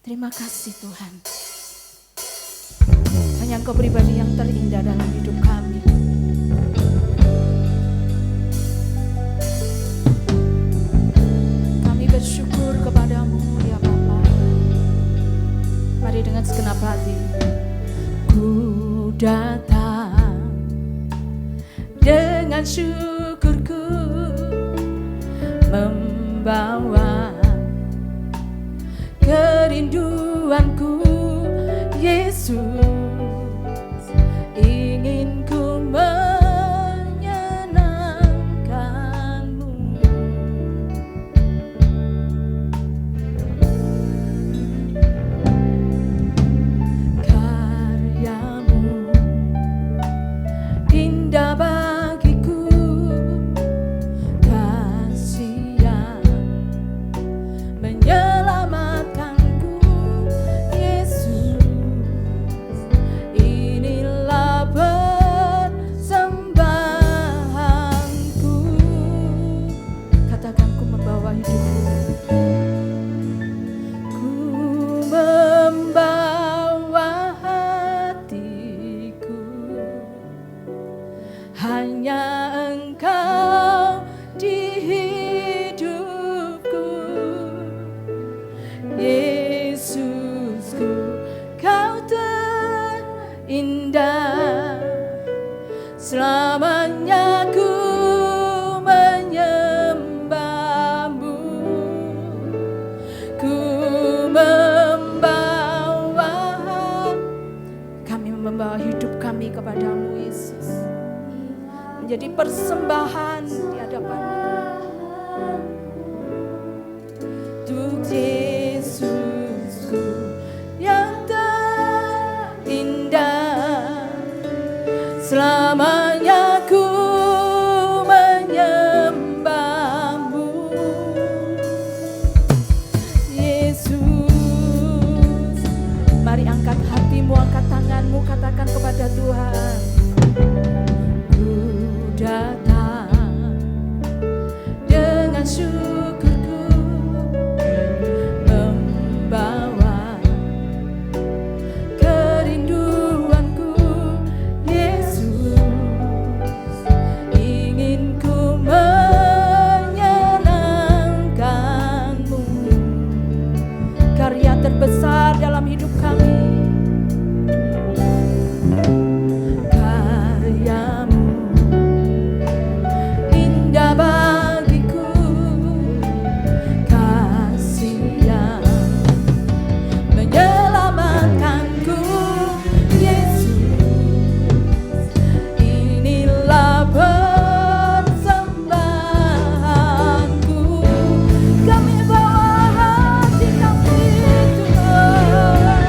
Terima kasih Tuhan. Hanya Engkau pribadi yang terindah dalam hidup kami. Kami bersyukur kepadamu ya Bapa. Mari dengan segenap hati. Ku datang dengan syukurku, membawa kerinduanku, Yesus, ingin ku menyenangkanmu. Karyamu indah bagiku, kasih yang menyelamatkanku, Yesus, inilah persembahanku. Katakan, ku membawa hidupku, ku membawa hatiku, hanya Engkau di hidupku, Yesusku, Kau terindah. Selamanya ku menyembahmu, ku kami membawa hidup kami kepadamu, Yesus, menjadi persembahan di hadapan-Mu. Untuk Yesusku yang terindah, selamanya ku menyembahmu, Yesus. Mari angkat hatimu, angkat tanganmu, katakan kepada Tuhan, ku datang dengan syukurku, membawa kerinduanku, Yesus, ingin ku menyenangkanmu. Karya terbesar dalam hidup kami, karyamu indah bagiku, kasih yang menyelamatkanku, Yesus, inilah persembahanku. Kami bawa hati kami, Tuhan.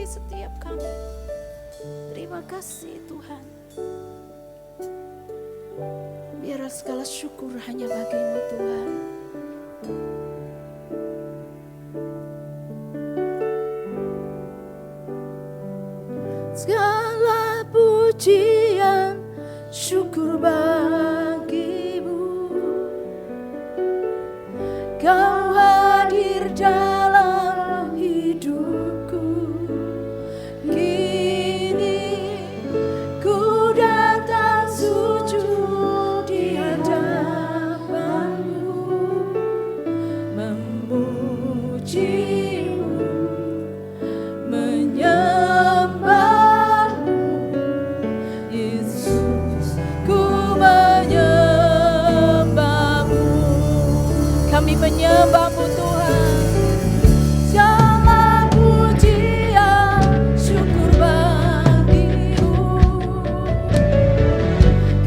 setiap kami. Terima kasih Tuhan. Biarlah segala syukur hanya bagi-Mu Tuhan. Segala pujian syukur bagi-Mu. Kau hadir dalam hidupku. Kini ku datang sujud di hadapan-Mu, memuji-Mu, menyembah-Mu. Yesus, ku menyembah-Mu. Kami menyembah-Mu Tuhan. Segala pujian syukur bagi-Mu.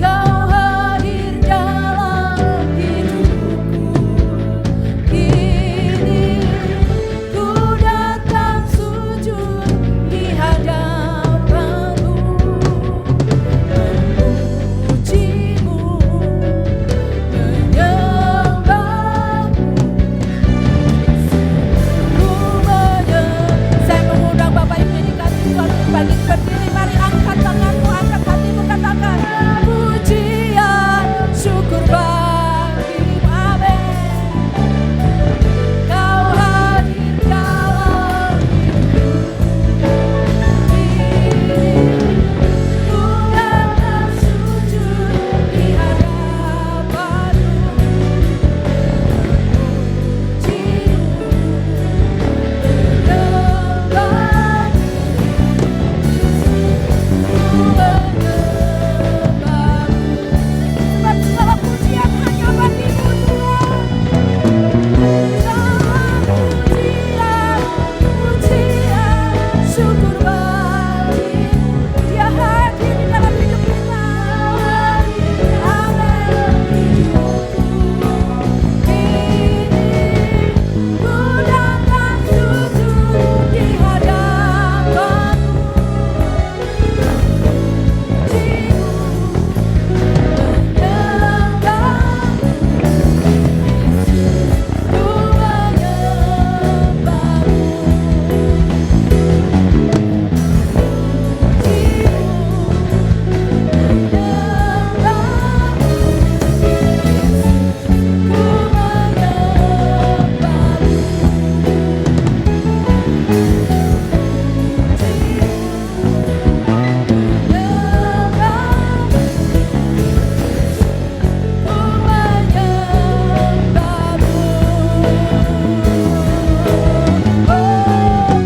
Kau hadir dalam hidupku. Kini ku datang sujud di hadapan-Mu, memuji-Mu, menyembah-Mu. Saya mengundang Bapak Ibu yang dikasihi Tuhan untuk bangkit berdiri. Mari angkat tanganmu, angkat hatimu, katakan pujian syukur bagi-Mu. Amin. Kau hadir dalam hidupku. Ku datang sujud di hadapan-Mu, sebab segala pujian hanya bagi-Mu Tuhan. Segala pujian, syukur bagi-Mu. Dia hadir di dalam hidup kita. Amin. Kini ku datang sujud di hadapan-Mu,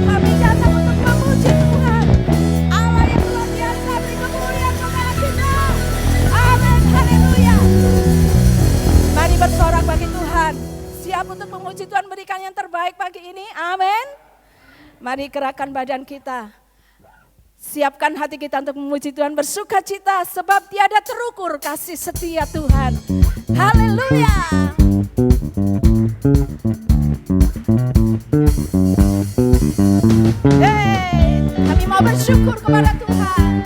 kami datang untuk memuji Tuhan, Allah yang luar biasa, beri kemuliaan kepada kita. Amin, haleluya. Mari bersorak bagi Tuhan. Siap untuk memuji Tuhan, berikan yang terbaik pagi ini. Amin. Mari gerakkan badan kita. Siapkan hati kita untuk memuji Tuhan, bersuka cita sebab tiada terukur kasih setia Tuhan. Haleluya. Kami mau bersyukur kepada Tuhan.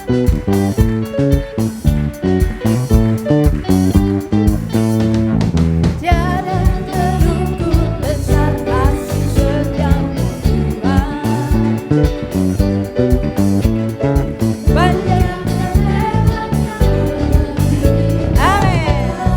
Tiada terukur besar kasih setiamu Tuhan. Banyak yang lewat. Amin.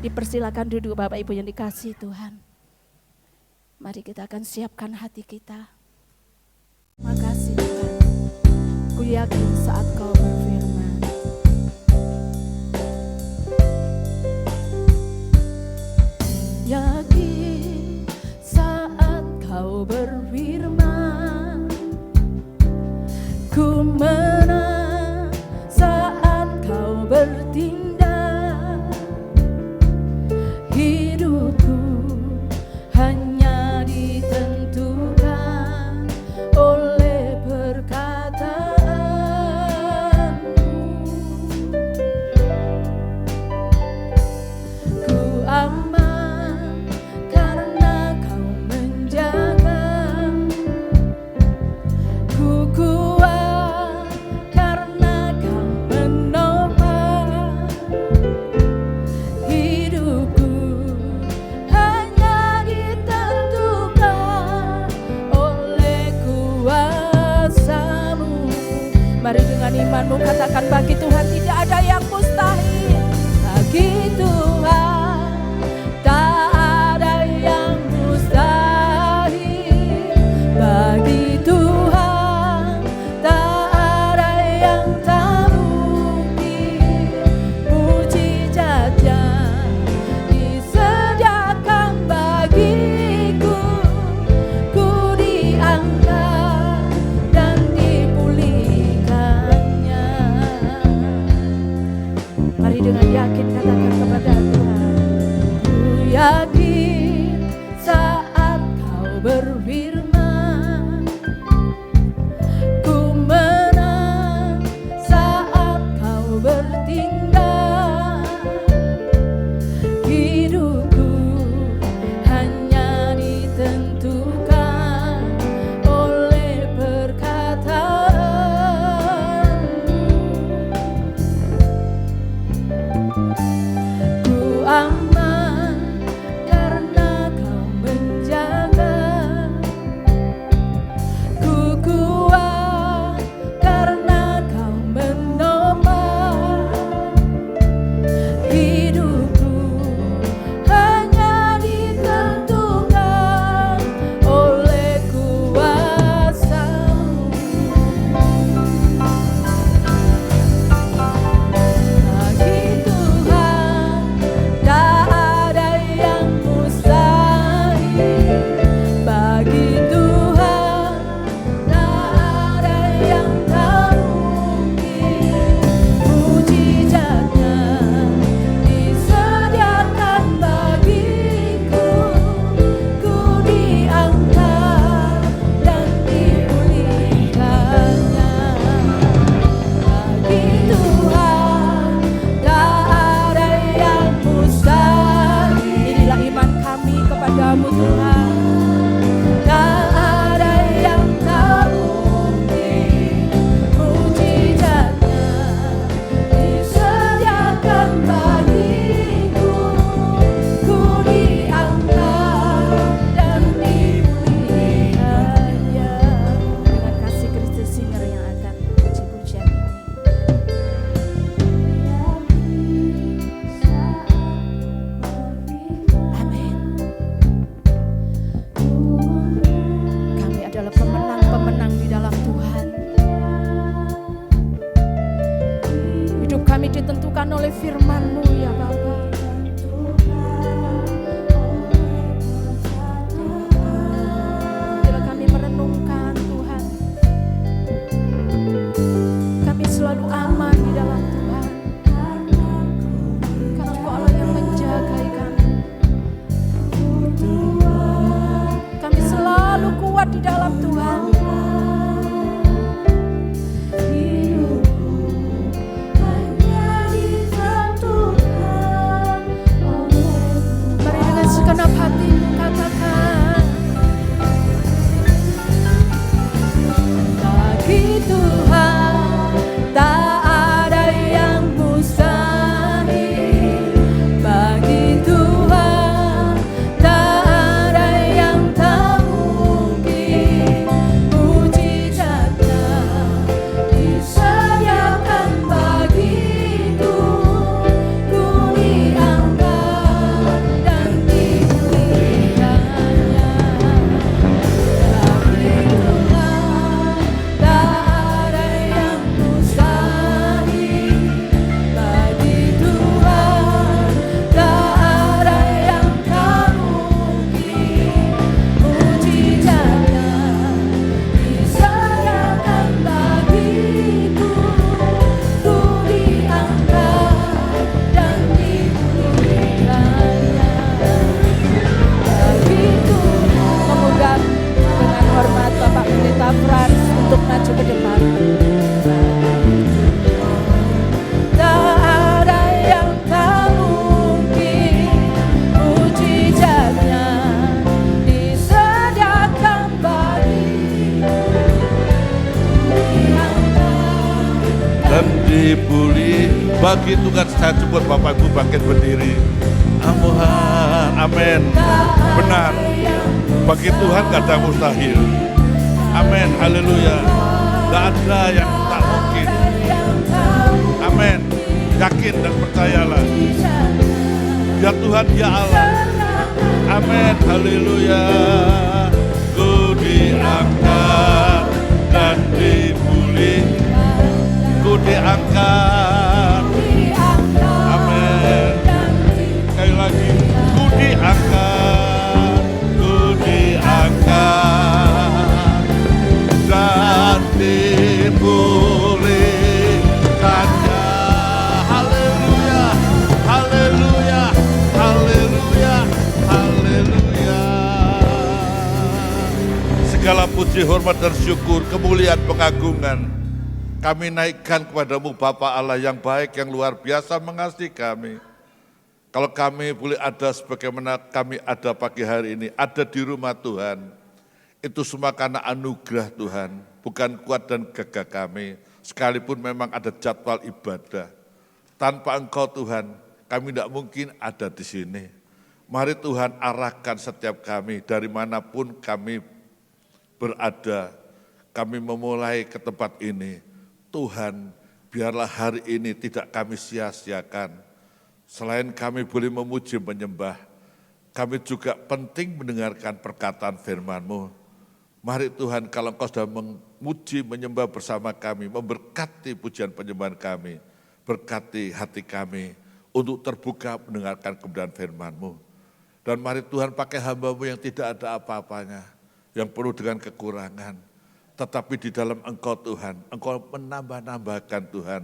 Dipersilakan duduk Bapak Ibu yang dikasihi Tuhan. Mari kita akan siapkan hati kita. Makasih Tuhan. Ku yakin saat Kau berfirman. Yakin saat Kau berfirman. Ku menang saat Kau bertindak. Hidupku hanya ditentukan oleh perkataanmu. Ku aman karena Kau menjaga. Ku kuat karena Kau menopang. Hidupku hanya ditentukan oleh kuasa-Mu. Mari dengan imanmu katakan, bagi Tuhan tidak ada yang mustahil. Bagi Tuhan tak ada yang mustahil. Bagi Tuhan tak ada yang tak mungkin. Mujizatnya disediakan bagiku. Ku diangkat dan dipulihkannya. Mari dengan yakin katakan kepada Tuhan. Ku yakin saat Kau berfirman. Ku menang saat Kau bertindak. Hidupku hanya ditentukan oleh perkataanmu. Ku aman karena Kau menjaga. Ku kuat karena Kau menopang. Hidupku hanya ditentukan oleh kuasa-Mu. Bagi Tuhan tak ada yang mustahil. Bagi Tuhan tak ada yang tak mungkin. Mujizatnya disediakan bagiku. Ku diangkat dan dipulihkannya. Bagi Tuhan tak ada yang mustahil. Inilah iman kami kepadamu Tuhan. Tak ada yang tak mungkin. Mujizatnya disediakan bagiku. Ku diangkat dan dipulihkannya. Dengan kasih Kristus singer yang akan puji-pujian ini. Amin. Kami adalah pemenang-pemenang di dalam Tuhan. Hidup kami ditentukan oleh firman-Mu ya Bapa. Bila kami merenungkan Tuhan, kami selalu aman di dalam Tuhan. Karena Engkau Allah yang menjagai kami. Kami selalu kuat di dalam Tuhan. Mari dengan segenap hatimu katakan. Bagi Tuhan tak ada yang mustahil. Bagi Tuhan tak ada yang tak mungkin. Mujizatnya disediakan bagiku. Ku diangkat lagi Tuhan, saya jemput Bapak Ibu bangkit berdiri. Tuhan, amin. Benar, bagi Tuhan gak ada mustahil. Amin, haleluya. Gak ada yang tak mungkin. Amin, yakin dan percayalah. Ya Tuhan, ya Allah. Amin, haleluya. Ku diangkat dan dipulihkan. Ku diangkat. Amin. Sekali lagi, ku diangkat. Ku diangkat dan dipulihkannya. Haleluya, haleluya, haleluya, haleluya. Segala puji, hormat dan syukur, kemuliaan, pengagungan kami naikkan kepadamu Bapa Allah yang baik, yang luar biasa mengasihi kami. Kalau kami boleh ada sebagaimana kami ada pagi hari ini, ada di rumah Tuhan, itu semua karena anugerah Tuhan, bukan kuat dan gagah kami, sekalipun memang ada jadwal ibadah. Tanpa Engkau Tuhan, kami tidak mungkin ada di sini. Mari Tuhan arahkan setiap kami, dari manapun kami berada, kami memulai ke tempat ini. Tuhan, biarlah hari ini tidak kami sia-siakan. Selain kami boleh memuji menyembah, kami juga penting mendengarkan perkataan firman-Mu. Mari Tuhan, kalau Engkau sudah memuji menyembah bersama kami, memberkati pujian penyembahan kami, berkati hati kami untuk terbuka mendengarkan kebenaran firman-Mu. Dan mari Tuhan pakai hamba-Mu yang tidak ada apa-apanya, yang penuh dengan kekurangan. Tetapi di dalam Engkau Tuhan, Engkau menambah-nambahkan Tuhan,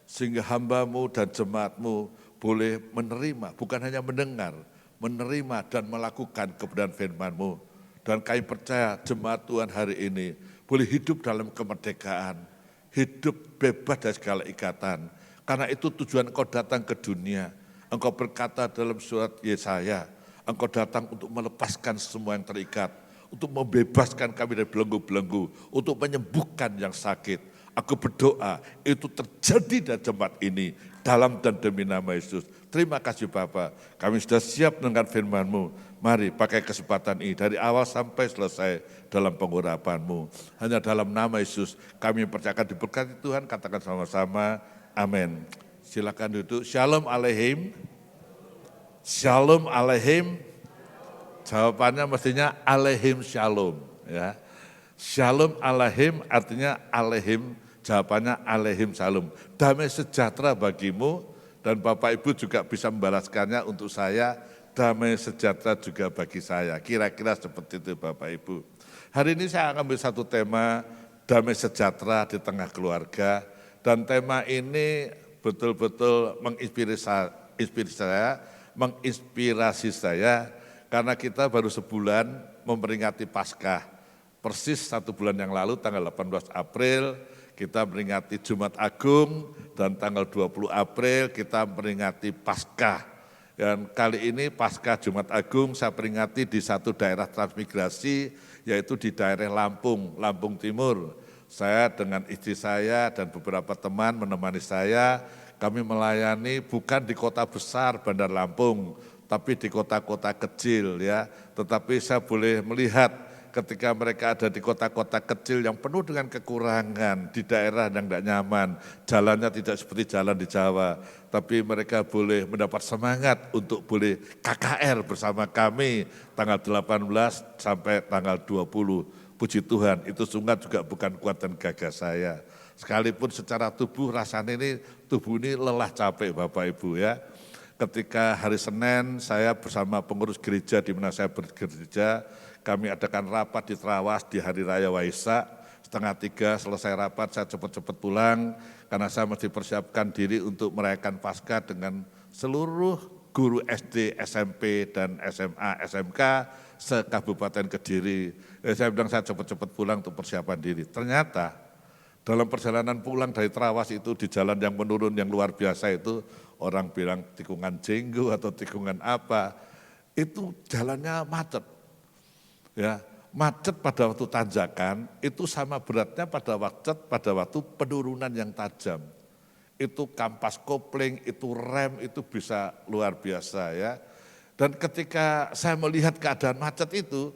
sehingga hamba-Mu dan jemaat-Mu boleh menerima, bukan hanya mendengar, menerima dan melakukan kebenaran firman-Mu. Dan kami percaya jemaat Tuhan hari ini boleh hidup dalam kemerdekaan, hidup bebas dari segala ikatan. Karena itu tujuan Engkau datang ke dunia. Engkau berkata dalam surat Yesaya, Engkau datang untuk melepaskan semua yang terikat, untuk membebaskan kami dari belenggu-belenggu, untuk menyembuhkan yang sakit. Aku berdoa itu terjadi dalam jemaat ini, dalam dan demi nama Yesus. Terima kasih Bapa, kami sudah siap dengan firman-Mu. Mari pakai kesempatan ini dari awal sampai selesai dalam pengurapan-Mu. Hanya dalam nama Yesus kami percayakan diberkati Tuhan, katakan sama-sama, amin. Silakan duduk. Shalom Aleichem. Shalom Aleichem. Jawabannya mestinya Aleichem Shalom. Ya. Shalom Aleichem artinya Aleichem, jawabannya Aleichem Shalom. Damai sejahtera bagimu, dan Bapak Ibu juga bisa membalaskannya untuk saya, damai sejahtera juga bagi saya. Kira-kira seperti itu Bapak Ibu. Hari ini saya akan ambil satu tema, damai sejahtera di tengah keluarga. Dan tema ini betul-betul menginspirasi saya, karena kita baru sebulan memperingati Paskah. Persis 1 bulan yang lalu tanggal 18 April kita memperingati Jumat Agung, dan tanggal 20 April kita memperingati Paskah. Dan kali ini Paskah Jumat Agung saya peringati di satu daerah transmigrasi, yaitu di daerah Lampung, Lampung Timur. Saya dengan istri saya dan beberapa teman menemani saya, kami melayani bukan di kota besar Bandar Lampung, tapi di kota-kota kecil ya. Tetapi saya boleh melihat ketika mereka ada di kota-kota kecil yang penuh dengan kekurangan, di daerah yang tidak nyaman, jalannya tidak seperti jalan di Jawa, tapi mereka boleh mendapat semangat untuk boleh KKR bersama kami tanggal 18 sampai tanggal 20. Puji Tuhan, itu sungguh juga bukan kuat dan gagah saya. Sekalipun secara tubuh rasanya ini, tubuh ini lelah capek Bapak Ibu ya. Ketika hari Senin saya bersama pengurus gereja di mana saya bergereja, kami adakan rapat di Trawas di Hari Raya Waisak. 2:30 selesai rapat, saya cepat-cepat pulang karena saya mesti persiapkan diri untuk merayakan Paskah dengan seluruh guru SD, SMP, dan SMA, SMK se-Kabupaten Kediri. Saya bilang saya cepat-cepat pulang untuk persiapan diri. Ternyata dalam perjalanan pulang dari Trawas itu di jalan yang menurun yang luar biasa itu, orang bilang tikungan Jenggo atau tikungan apa, itu jalannya macet. Ya, macet pada waktu tanjakan itu sama beratnya pada waktu penurunan yang tajam. itu kampas kopling, itu rem, itu bisa luar biasa ya. Dan ketika saya melihat keadaan macet itu,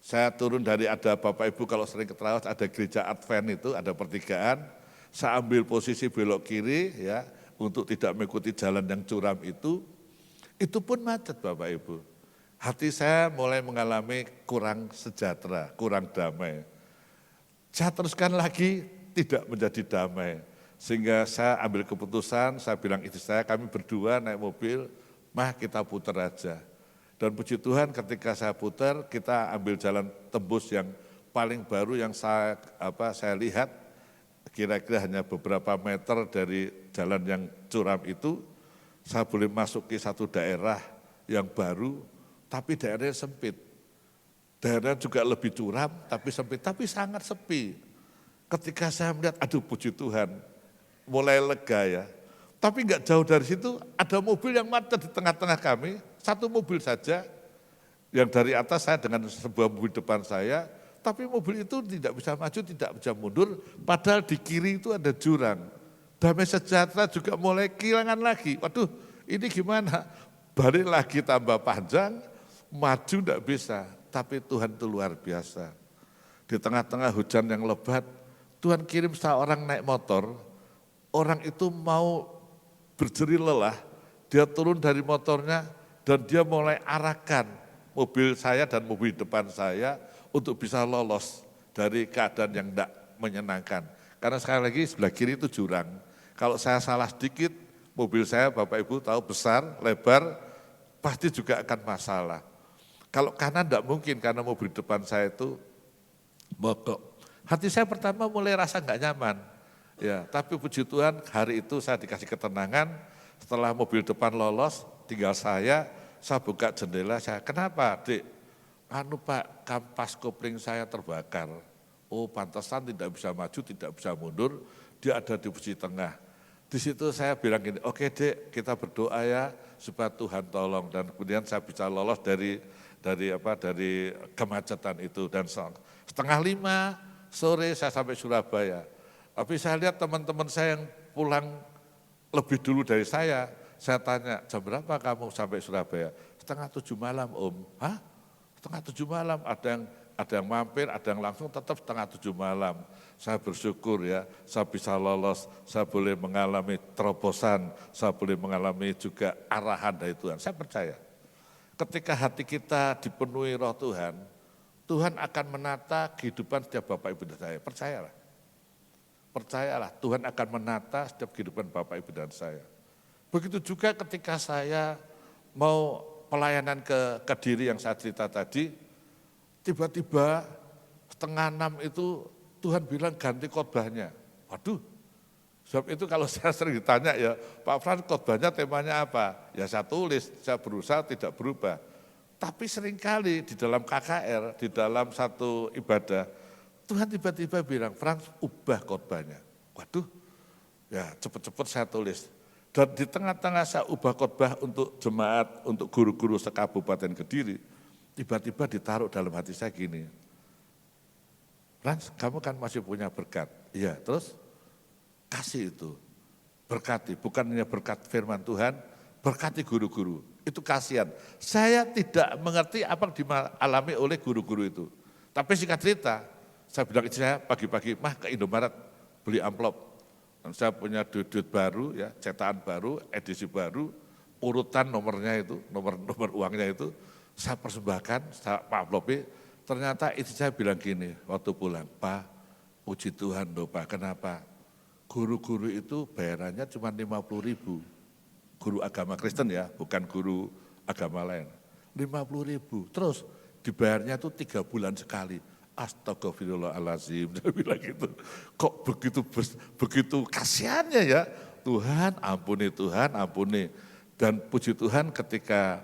saya turun dari ada Bapak Ibu kalau sering ke Trawas ada gereja Advent itu, ada pertigaan, saya ambil posisi belok kiri ya untuk tidak mengikuti jalan yang curam itu pun macet Bapak Ibu. Hati saya mulai mengalami kurang sejahtera, kurang damai. Saya teruskan lagi tidak menjadi damai. Sehingga saya ambil keputusan, saya bilang istri saya, kami berdua naik mobil, mah kita putar aja. Dan puji Tuhan ketika saya putar, kita ambil jalan tembus yang paling baru yang saya lihat, kira-kira hanya beberapa meter dari jalan yang curam itu, saya boleh masuk ke satu daerah yang baru, tapi daerahnya sempit. Daerah juga lebih curam, tapi sempit, tapi sangat sepi. Ketika saya melihat, aduh puji Tuhan, mulai lega ya. Tapi enggak jauh dari situ ada mobil yang macet di tengah-tengah kami, satu mobil saja, yang dari atas saya dengan sebuah mobil depan saya, tapi mobil itu tidak bisa maju, tidak bisa mundur, padahal di kiri itu ada jurang. Damai sejahtera juga mulai kehilangan lagi, waduh ini gimana? Balik lagi tambah panjang, maju enggak bisa, tapi Tuhan itu luar biasa. Di tengah-tengah hujan yang lebat, Tuhan kirim seorang naik motor, orang itu mau berjeri lelah, dia turun dari motornya dan dia mulai arahkan mobil saya dan mobil depan saya untuk bisa lolos dari keadaan yang tidak menyenangkan. Karena sekali lagi sebelah kiri itu jurang. Kalau saya salah sedikit, mobil saya Bapak Ibu tahu besar, lebar, pasti juga akan masalah. Kalau kanan tidak mungkin karena mobil depan saya itu mogok. Hati saya pertama mulai rasa nggak nyaman. Ya, tapi puji Tuhan hari itu saya dikasih ketenangan, setelah mobil depan lolos, tinggal saya buka jendela, kenapa Dik? Anu Pak, kampas kopling saya terbakar. Oh pantesan tidak bisa maju, tidak bisa mundur, dia ada di posisi tengah. Di situ saya bilang gini, oke Dik, kita berdoa ya supaya Tuhan tolong. Dan kemudian saya bisa lolos dari kemacetan itu. Dan 4:30 sore saya sampai Surabaya. Tapi saya lihat teman-teman saya yang pulang lebih dulu dari saya tanya, jam berapa kamu sampai Surabaya? 6:30 malam Om. Hah? 6:30 malam, ada yang mampir, ada yang langsung tetap 6:30 malam. Saya bersyukur ya, saya bisa lolos, saya boleh mengalami terobosan, saya boleh mengalami juga arahan dari Tuhan. Saya percaya, ketika hati kita dipenuhi roh Tuhan, Tuhan akan menata kehidupan setiap Bapak Ibu dan saya, percayalah. Percayalah, Tuhan akan menata setiap kehidupan Bapak, Ibu, dan saya. Begitu juga ketika saya mau pelayanan ke Kediri yang saya cerita tadi, tiba-tiba 5:30 itu Tuhan bilang ganti khotbahnya. Waduh, sebab itu kalau saya sering ditanya ya, Pak Frans khotbahnya temanya apa? Ya saya tulis, saya berusaha tidak berubah. Tapi seringkali di dalam KKR, di dalam satu ibadah, Tuhan tiba-tiba bilang, Frans ubah khotbahnya. Waduh, ya cepet-cepet saya tulis. Dan di tengah-tengah saya ubah khotbah untuk jemaat, untuk guru-guru sekabupaten Kediri, tiba-tiba ditaruh dalam hati saya gini, Frans kamu kan masih punya berkat. Iya, terus kasih itu, berkati, bukan hanya berkat firman Tuhan, berkati guru-guru. Itu kasihan. Saya tidak mengerti apa yang dialami oleh guru-guru itu. Tapi singkat cerita, saya bilang istri saya pagi-pagi, mah ke Indomaret beli amplop. Dan saya punya duit baru, ya, cetakan baru, edisi baru, urutan nomornya itu, nomor uangnya itu, saya persembahkan, saya amplopnya. Ternyata istri saya bilang gini waktu pulang, Pak, puji Tuhan loh Pak, kenapa? Guru-guru itu bayarannya cuma 50.000, guru agama Kristen ya, bukan guru agama lain. 50.000, terus dibayarnya itu 3 bulan sekali. Astagfirullahaladzim, dia bilang gitu. Kok begitu kasihannya ya, Tuhan ampuni. Dan puji Tuhan ketika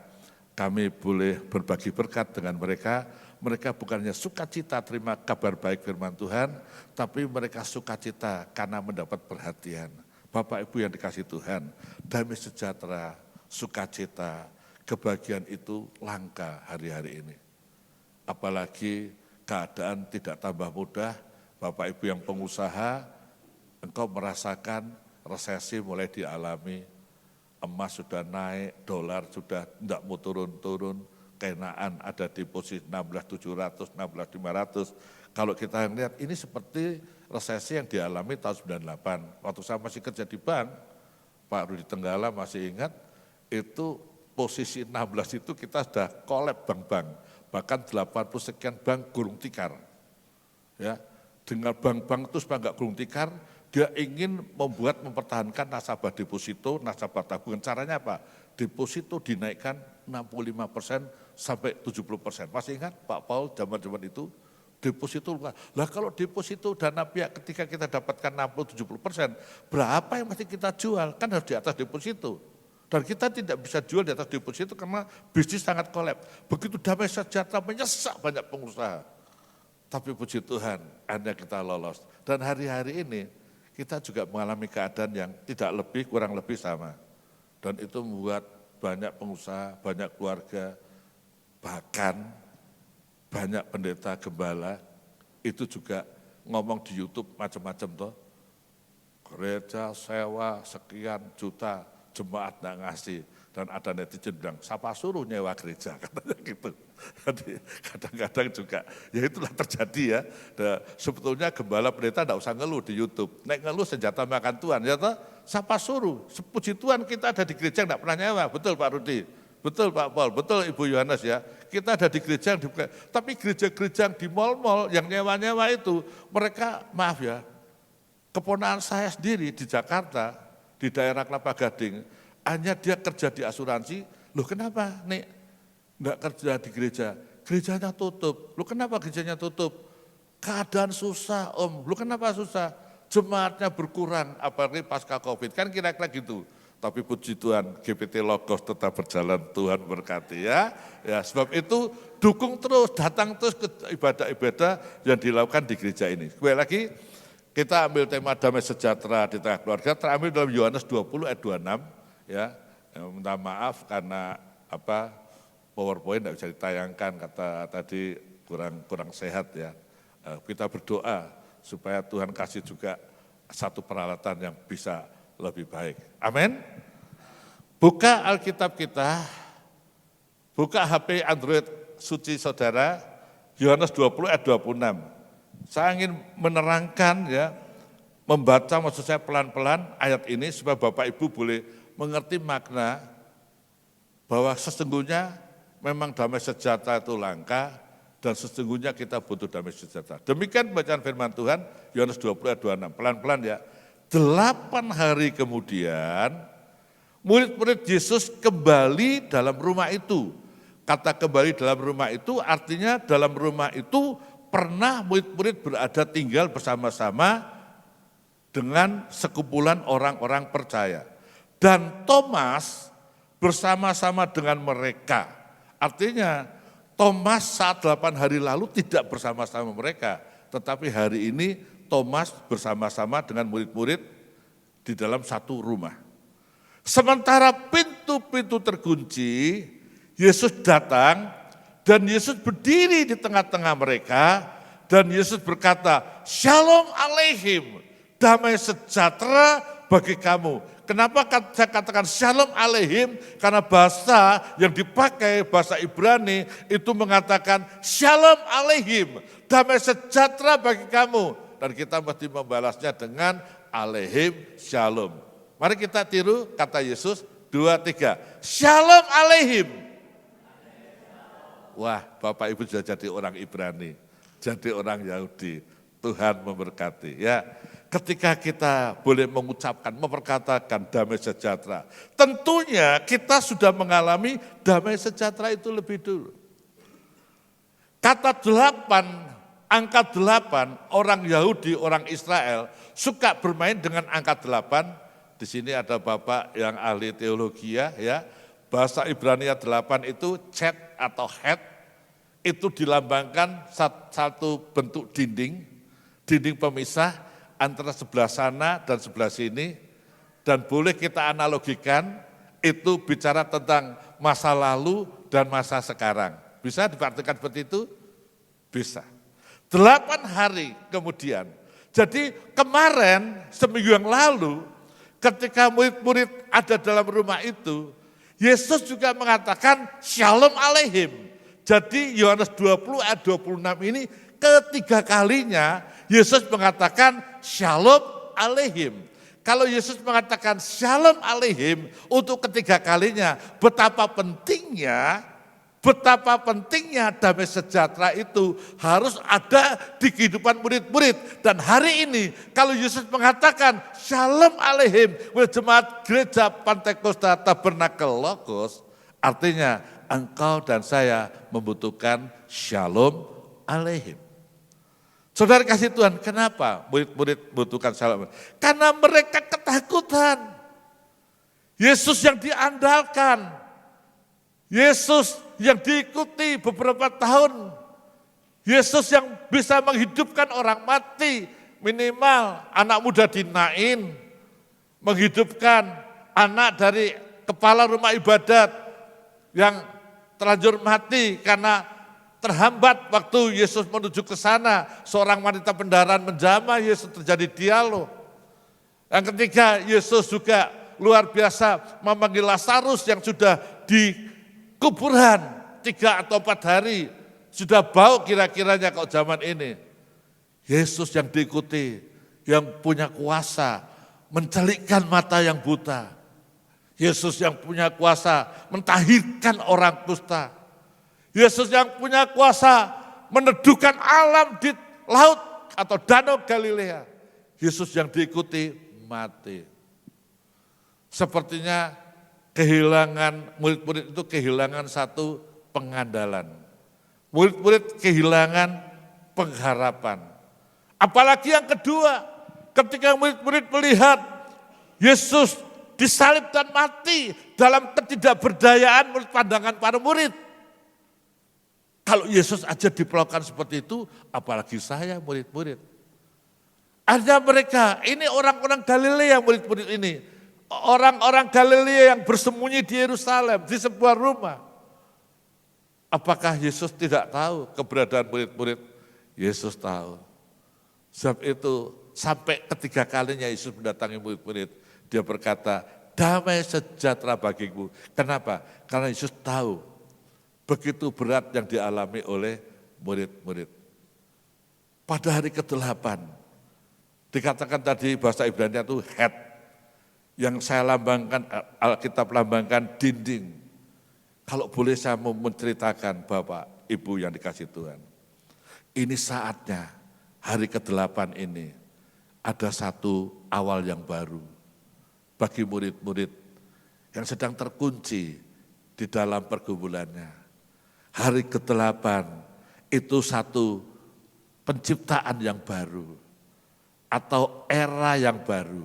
kami boleh berbagi berkat dengan mereka bukannya sukacita terima kabar baik firman Tuhan, tapi mereka sukacita karena mendapat perhatian. Bapak Ibu yang dikasih Tuhan, damai sejahtera, sukacita, kebahagiaan itu langka hari-hari ini. Apalagi keadaan tidak tambah mudah, Bapak Ibu yang pengusaha, engkau merasakan resesi mulai dialami, emas sudah naik, dolar sudah tidak mau turun-turun, kenaan ada di posisi 16.700, 16.500. Kalau kita lihat ini seperti resesi yang dialami tahun 98. Waktu saya masih kerja di bank, Pak Rudi Tenggala masih ingat, itu posisi 16 itu kita sudah kolab bank-bank. Bahkan 80 sekian bank gulung tikar. Ya, dengan bank-bank itu supaya nggak gulung tikar, dia ingin mempertahankan nasabah deposito, nasabah tabungan. Caranya apa? Deposito dinaikkan 65% sampai 70%. Masih ingat Pak Paul zaman-zaman itu? Deposito, lah kalau deposito dana pihak ketika kita dapatkan 60-70%, berapa yang mesti kita jual? Kan harus di atas deposito. Dan kita tidak bisa jual di atas deposito karena bisnis sangat kolab. Begitu damai sejahtera menyesak banyak pengusaha. Tapi puji Tuhan, akhirnya kita lolos. Dan hari-hari ini kita juga mengalami keadaan yang tidak lebih, kurang lebih sama. Dan itu membuat banyak pengusaha, banyak keluarga, bahkan banyak pendeta gembala itu juga ngomong di YouTube macam-macam toh. Gereja sewa sekian juta, jemaat nggak ngasih. Dan ada netizen bilang, siapa suruh nyewa gereja, katanya gitu. Jadi kadang-kadang juga, ya itulah terjadi ya. Dan sebetulnya gembala pendeta nggak usah ngeluh di YouTube. Nek ngeluh senjata makan Tuhan, ya toh, siapa suruh? Puji Tuhan kita ada di gereja nggak pernah nyewa, betul Pak Rudi? Betul Pak Paul, betul Ibu Yohanes ya. Kita ada di gereja yang dibuka, tapi gereja-gereja yang di mal-mal yang nyewa-nyewa itu, mereka maaf ya, keponakan saya sendiri di Jakarta, di daerah Kelapa Gading, hanya dia kerja di asuransi, loh kenapa nih enggak kerja di gereja? Gerejanya tutup, loh kenapa gerejanya tutup? Keadaan susah om, loh kenapa susah? Jemaatnya berkurang, apalagi pasca Covid, kan kira-kira gitu. Tapi puji Tuhan, GPT Logos tetap berjalan, Tuhan berkati ya. Ya sebab itu dukung terus, datang terus ke ibadah-ibadah yang dilakukan di gereja ini. Kembali lagi, kita ambil tema damai sejahtera di tengah keluarga, terambil dalam Yohanes 20 ayat 26. Ya, minta maaf karena PowerPoint tidak bisa ditayangkan, kata tadi kurang sehat ya. Kita berdoa supaya Tuhan kasih juga satu peralatan yang bisa lebih baik. Amin. Buka Alkitab kita, buka HP Android suci saudara, Yohanes 20 ayat 26. Saya ingin menerangkan ya, membaca maksud saya pelan-pelan ayat ini supaya Bapak Ibu boleh mengerti makna bahwa sesungguhnya memang damai sejahtera itu langka dan sesungguhnya kita butuh damai sejahtera. Demikian bacaan firman Tuhan, Yohanes 20 ayat 26, pelan-pelan ya. 8 hari kemudian, murid-murid Yesus kembali dalam rumah itu. Kata kembali dalam rumah itu artinya dalam rumah itu pernah murid-murid berada tinggal bersama-sama dengan sekumpulan orang-orang percaya. Dan Thomas bersama-sama dengan mereka. Artinya Thomas saat 8 hari lalu tidak bersama-sama mereka. Tetapi hari ini Thomas bersama-sama dengan murid-murid di dalam satu rumah. Sementara pintu-pintu terkunci, Yesus datang dan Yesus berdiri di tengah-tengah mereka dan Yesus berkata, Shalom Aleihim, damai sejahtera bagi kamu. Kenapa saya katakan Shalom Aleihim? Karena bahasa yang dipakai, bahasa Ibrani itu mengatakan Shalom Aleihim, damai sejahtera bagi kamu. Dan kita mesti membalasnya dengan Aleihim Shalom. Mari kita tiru kata Yesus, 2, 3. Shalom Aleihim. Wah, Bapak Ibu sudah jadi orang Ibrani, jadi orang Yahudi. Tuhan memberkati ya. Ketika kita boleh mengucapkan, memperkatakan damai sejahtera, tentunya kita sudah mengalami damai sejahtera itu lebih dulu. Kata 8, angka 8, orang Yahudi, orang Israel suka bermain dengan angka 8. Di sini ada Bapak yang ahli teologi ya. Bahasa Ibrani 8 itu chet atau het, itu dilambangkan satu bentuk dinding pemisah antara sebelah sana dan sebelah sini. Dan boleh kita analogikan, itu bicara tentang masa lalu dan masa sekarang. Bisa diartikan seperti itu? Bisa. 8 hari kemudian. Jadi kemarin, seminggu yang lalu, ketika murid-murid ada dalam rumah itu, Yesus juga mengatakan Shalom Aleihim. Jadi Yohanes 20 ayat 26 ini ketiga kalinya Yesus mengatakan Shalom Aleihim. Kalau Yesus mengatakan Shalom Aleihim untuk ketiga kalinya, betapa pentingnya damai sejahtera itu harus ada di kehidupan murid-murid. Dan hari ini kalau Yesus mengatakan Shalom Aleihim, jemaat gereja Pantekosta Tabernakel Logos, artinya engkau dan saya membutuhkan Shalom Aleihim. Saudara kasih Tuhan, kenapa murid-murid membutuhkan Shalom? Karena mereka ketakutan. Yesus yang diandalkan, Yesus yang diikuti beberapa tahun, Yesus yang bisa menghidupkan orang mati, minimal anak muda di Nain, menghidupkan anak dari kepala rumah ibadat yang terlanjur mati karena terhambat waktu Yesus menuju ke sana, seorang wanita pendaran menjamah, Yesus terjadi dialog. Yang ketiga, Yesus juga luar biasa memanggil Lazarus yang sudah di kuburan 3 atau 4 hari, sudah bau kira-kiranya kalau zaman ini. Yesus yang diikuti, yang punya kuasa mencelikkan mata yang buta. Yesus yang punya kuasa mentahirkan orang kusta. Yesus yang punya kuasa meneduhkan alam di laut atau danau Galilea. Yesus yang diikuti mati. Sepertinya kehilangan, murid-murid itu kehilangan satu pengandalan. Murid-murid kehilangan pengharapan. Apalagi yang kedua, ketika murid-murid melihat Yesus disalib dan mati dalam ketidakberdayaan menurut pandangan para murid. Kalau Yesus aja diperlakukan seperti itu, apalagi saya murid-murid. Ada mereka, ini orang-orang Galilea murid-murid ini. Orang-orang Galilea yang bersembunyi di Yerusalem, di sebuah rumah. Apakah Yesus tidak tahu keberadaan murid-murid? Yesus tahu. Sebab itu sampai ketiga kalinya Yesus mendatangi murid-murid, dia berkata, damai sejahtera bagiku. Kenapa? Karena Yesus tahu begitu berat yang dialami oleh murid-murid. Pada hari ke-8, dikatakan tadi bahasa Ibrani itu head, yang saya lambangkan, Alkitab lambangkan dinding. Kalau boleh saya mau menceritakan Bapak, Ibu yang dikasih Tuhan. Ini saatnya, hari ke-8 ini, ada satu awal yang baru. Bagi murid-murid yang sedang terkunci di dalam pergumulannya. Hari ke-8 itu satu penciptaan yang baru. Atau era yang baru.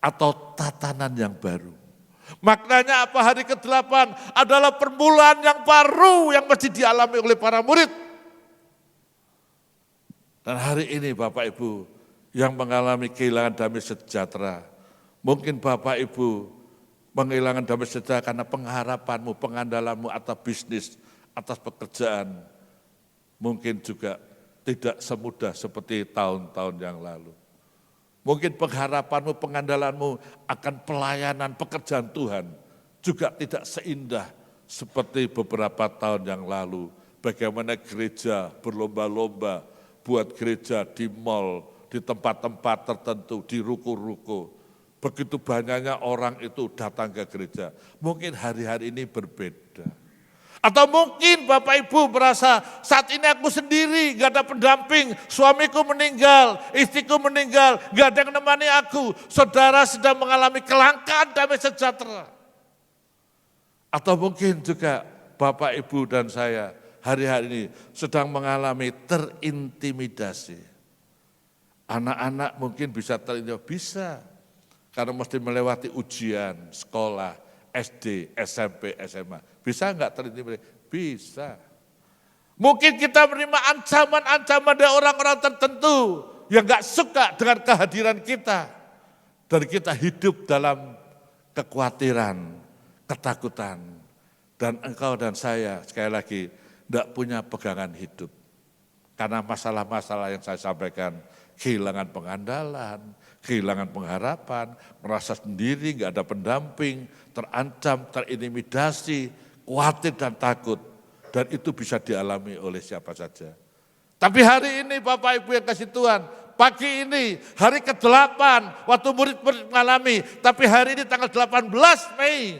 Atau tatanan yang baru. Maknanya apa hari ke-8 adalah permulaan yang baru yang mesti dialami oleh para murid. Dan hari ini Bapak Ibu yang mengalami kehilangan damai sejahtera. Mungkin Bapak Ibu menghilangkan damai sejahtera karena pengharapanmu, pengandalanmu atas bisnis, atas pekerjaan. Mungkin juga tidak semudah seperti tahun-tahun yang lalu. Mungkin pengharapanmu, pengandalanmu akan pelayanan pekerjaan Tuhan juga tidak seindah seperti beberapa tahun yang lalu. Bagaimana gereja berlomba-lomba buat gereja di mal, di tempat-tempat tertentu, di ruko-ruko. Begitu banyaknya orang itu datang ke gereja. Mungkin hari-hari ini berbeda. Atau mungkin Bapak Ibu merasa saat ini aku sendiri, gak ada pendamping, suamiku meninggal, istriku meninggal, gak ada yang menemani aku. Saudara sedang mengalami kelangkaan damai sejahtera. Atau mungkin juga Bapak Ibu dan saya hari-hari ini sedang mengalami terintimidasi. Anak-anak mungkin bisa terintimidasi, bisa. Karena mesti melewati ujian, sekolah, SD, SMP, SMA. Bisa enggak terintimidasi? Bisa. Mungkin kita menerima ancaman-ancaman dari orang-orang tertentu yang enggak suka dengan kehadiran kita. Dan kita hidup dalam kekhawatiran, ketakutan. Dan engkau dan saya sekali lagi enggak punya pegangan hidup. Karena masalah-masalah yang saya sampaikan, kehilangan pengandalan, kehilangan pengharapan, merasa sendiri, nggak ada pendamping, terancam, terintimidasi, khawatir dan takut. Dan itu bisa dialami oleh siapa saja. Tapi hari ini Bapak Ibu yang kasih Tuhan, pagi ini hari ke-8 waktu murid-murid mengalami, tapi hari ini tanggal 18 Mei.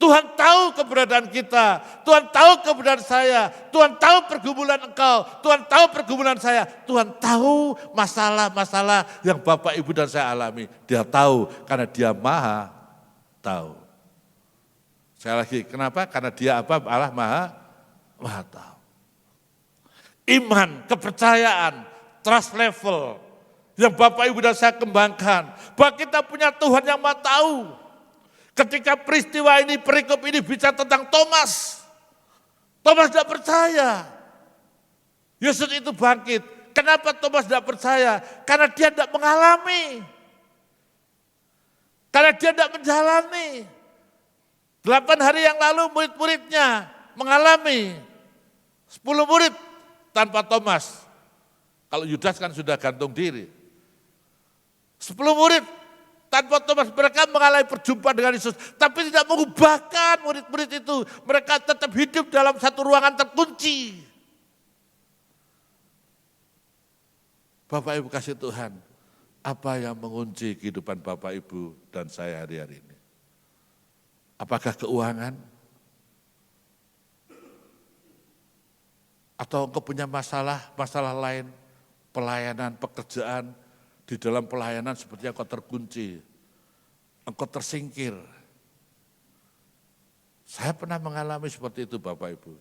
Tuhan tahu keberadaan kita, Tuhan tahu keberadaan saya, Tuhan tahu pergumulan engkau, Tuhan tahu pergumulan saya, Tuhan tahu masalah-masalah yang Bapak Ibu dan saya alami. Dia tahu karena Dia Maha tahu. Sekali lagi, kenapa? Karena Dia apa? Allah Maha tahu. Iman, kepercayaan, trust level yang Bapak Ibu dan saya kembangkan, bahwa kita punya Tuhan yang Maha tahu. Ketika peristiwa ini, perikop ini bicara tentang Thomas. Thomas tidak percaya. Yesus itu bangkit. Kenapa Thomas tidak percaya? Karena dia tidak mengalami. Karena dia tidak menjalani. 8 hari yang lalu murid-muridnya mengalami 10 murid tanpa Thomas. Kalau Yudas kan sudah gantung diri. 10 murid tanpa Thomas, mereka mengalami perjumpaan dengan Yesus, tapi tidak mengubahkan murid-murid itu. Mereka tetap hidup dalam satu ruangan terkunci. Bapak Ibu kasih Tuhan, apa yang mengunci kehidupan Bapak Ibu dan saya hari-hari ini? Apakah keuangan? Atau engkau punya masalah lain, pelayanan, pekerjaan, di dalam pelayanan seperti engkau terkunci, engkau tersingkir. Saya pernah mengalami seperti itu Bapak Ibu.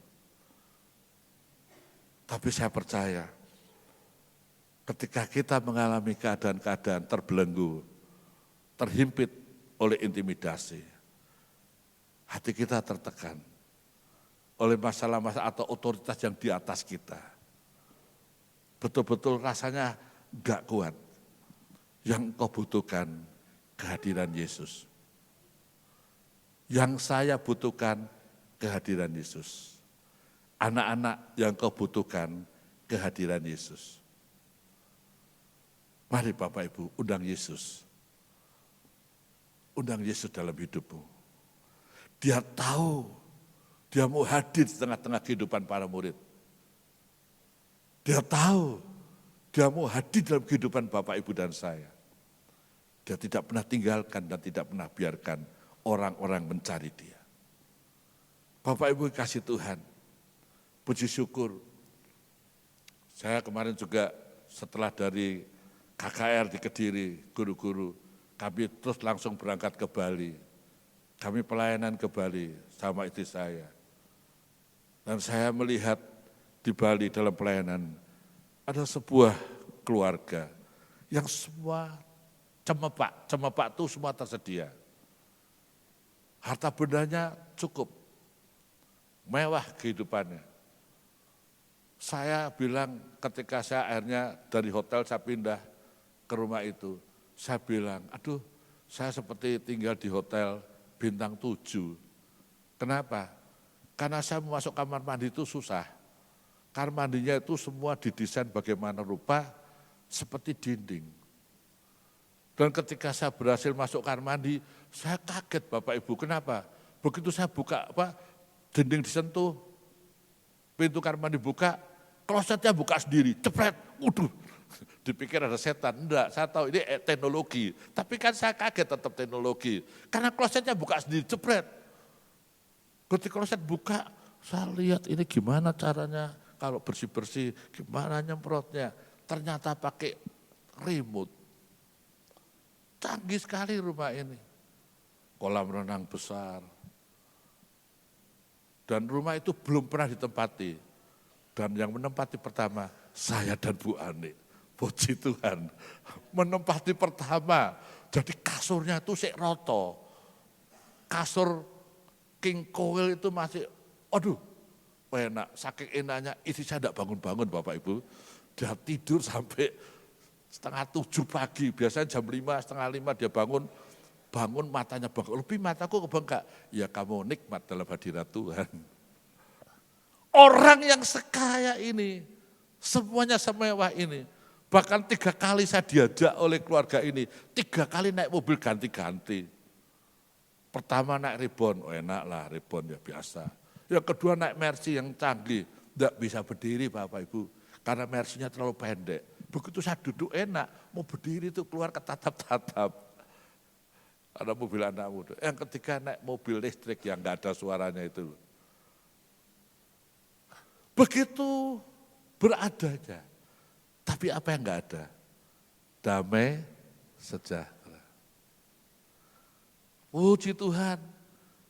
Tapi saya percaya, ketika kita mengalami keadaan-keadaan terbelenggu, terhimpit oleh intimidasi, hati kita tertekan oleh masalah-masalah atau otoritas yang di atas kita. Betul-betul rasanya enggak kuat. Yang kau butuhkan kehadiran Yesus. Yang saya butuhkan kehadiran Yesus. Anak-anak yang kau butuhkan kehadiran Yesus. Mari Bapak Ibu, undang Yesus. Undang Yesus dalam hidupmu. Dia tahu, dia mau hadir di tengah-tengah kehidupan para murid. Dia tahu, dia mau hadir dalam kehidupan Bapak, Ibu, dan saya. Dia tidak pernah tinggalkan dan tidak pernah biarkan orang-orang mencari dia. Bapak, Ibu kasih Tuhan, puji syukur. Saya kemarin juga setelah dari KKR di Kediri, guru-guru, kami terus langsung berangkat ke Bali. Kami pelayanan ke Bali sama istri saya. Dan saya melihat di Bali dalam pelayanan, ada sebuah keluarga yang semua cemepak itu semua tersedia. Harta bendanya cukup, mewah kehidupannya. Saya bilang ketika saya akhirnya dari hotel saya pindah ke rumah itu, saya bilang, aduh saya seperti tinggal di hotel bintang 7. Kenapa? Karena saya mau masuk kamar mandi itu susah. Kamar mandinya itu semua didesain bagaimana rupa seperti dinding. Dan ketika saya berhasil masuk kamar mandi, saya kaget Bapak Ibu. Kenapa? Begitu saya buka dinding disentuh, pintu kamar mandi buka, klosetnya buka sendiri, cepret, waduh. Dipikir ada setan, enggak, saya tahu ini teknologi. Tapi kan saya kaget tetap teknologi. Karena klosetnya buka sendiri, cepret. Ketika kloset buka, saya lihat ini gimana caranya. Kalau bersih-bersih, gimana nyemprotnya? Ternyata pakai remote. Canggih sekali rumah ini. Kolam renang besar. Dan rumah itu belum pernah ditempati. Dan yang menempati pertama, saya dan Bu Ani. Puji Tuhan. Menempati pertama. Jadi kasurnya itu sik roto. Kasur King Coil itu masih, aduh, enak, saking enaknya, istri saya tidak bangun-bangun Bapak Ibu. Dia tidur sampai 6:30 pagi, biasanya jam 5, setengah 5 dia bangun matanya bengkak. Lebih mataku kebengkak, ya kamu nikmat dalam hadirat Tuhan. Orang yang sekaya ini, semuanya semewah ini, Bahkan 3 kali saya diajak oleh keluarga ini, 3 kali naik mobil ganti-ganti. Pertama naik Reborn, enak lah Reborn ya biasa. Yang kedua naik Mercy yang canggih, enggak bisa berdiri Bapak Ibu, karena Mercy-nya terlalu pendek. Begitu saya duduk enak, mau berdiri itu keluar ketatap-tatap. Ada mobil anak muda. Yang ketiga naik mobil listrik yang enggak ada suaranya itu. Begitu beradanya. Tapi apa yang enggak ada? Damai sejahtera. Puji Tuhan,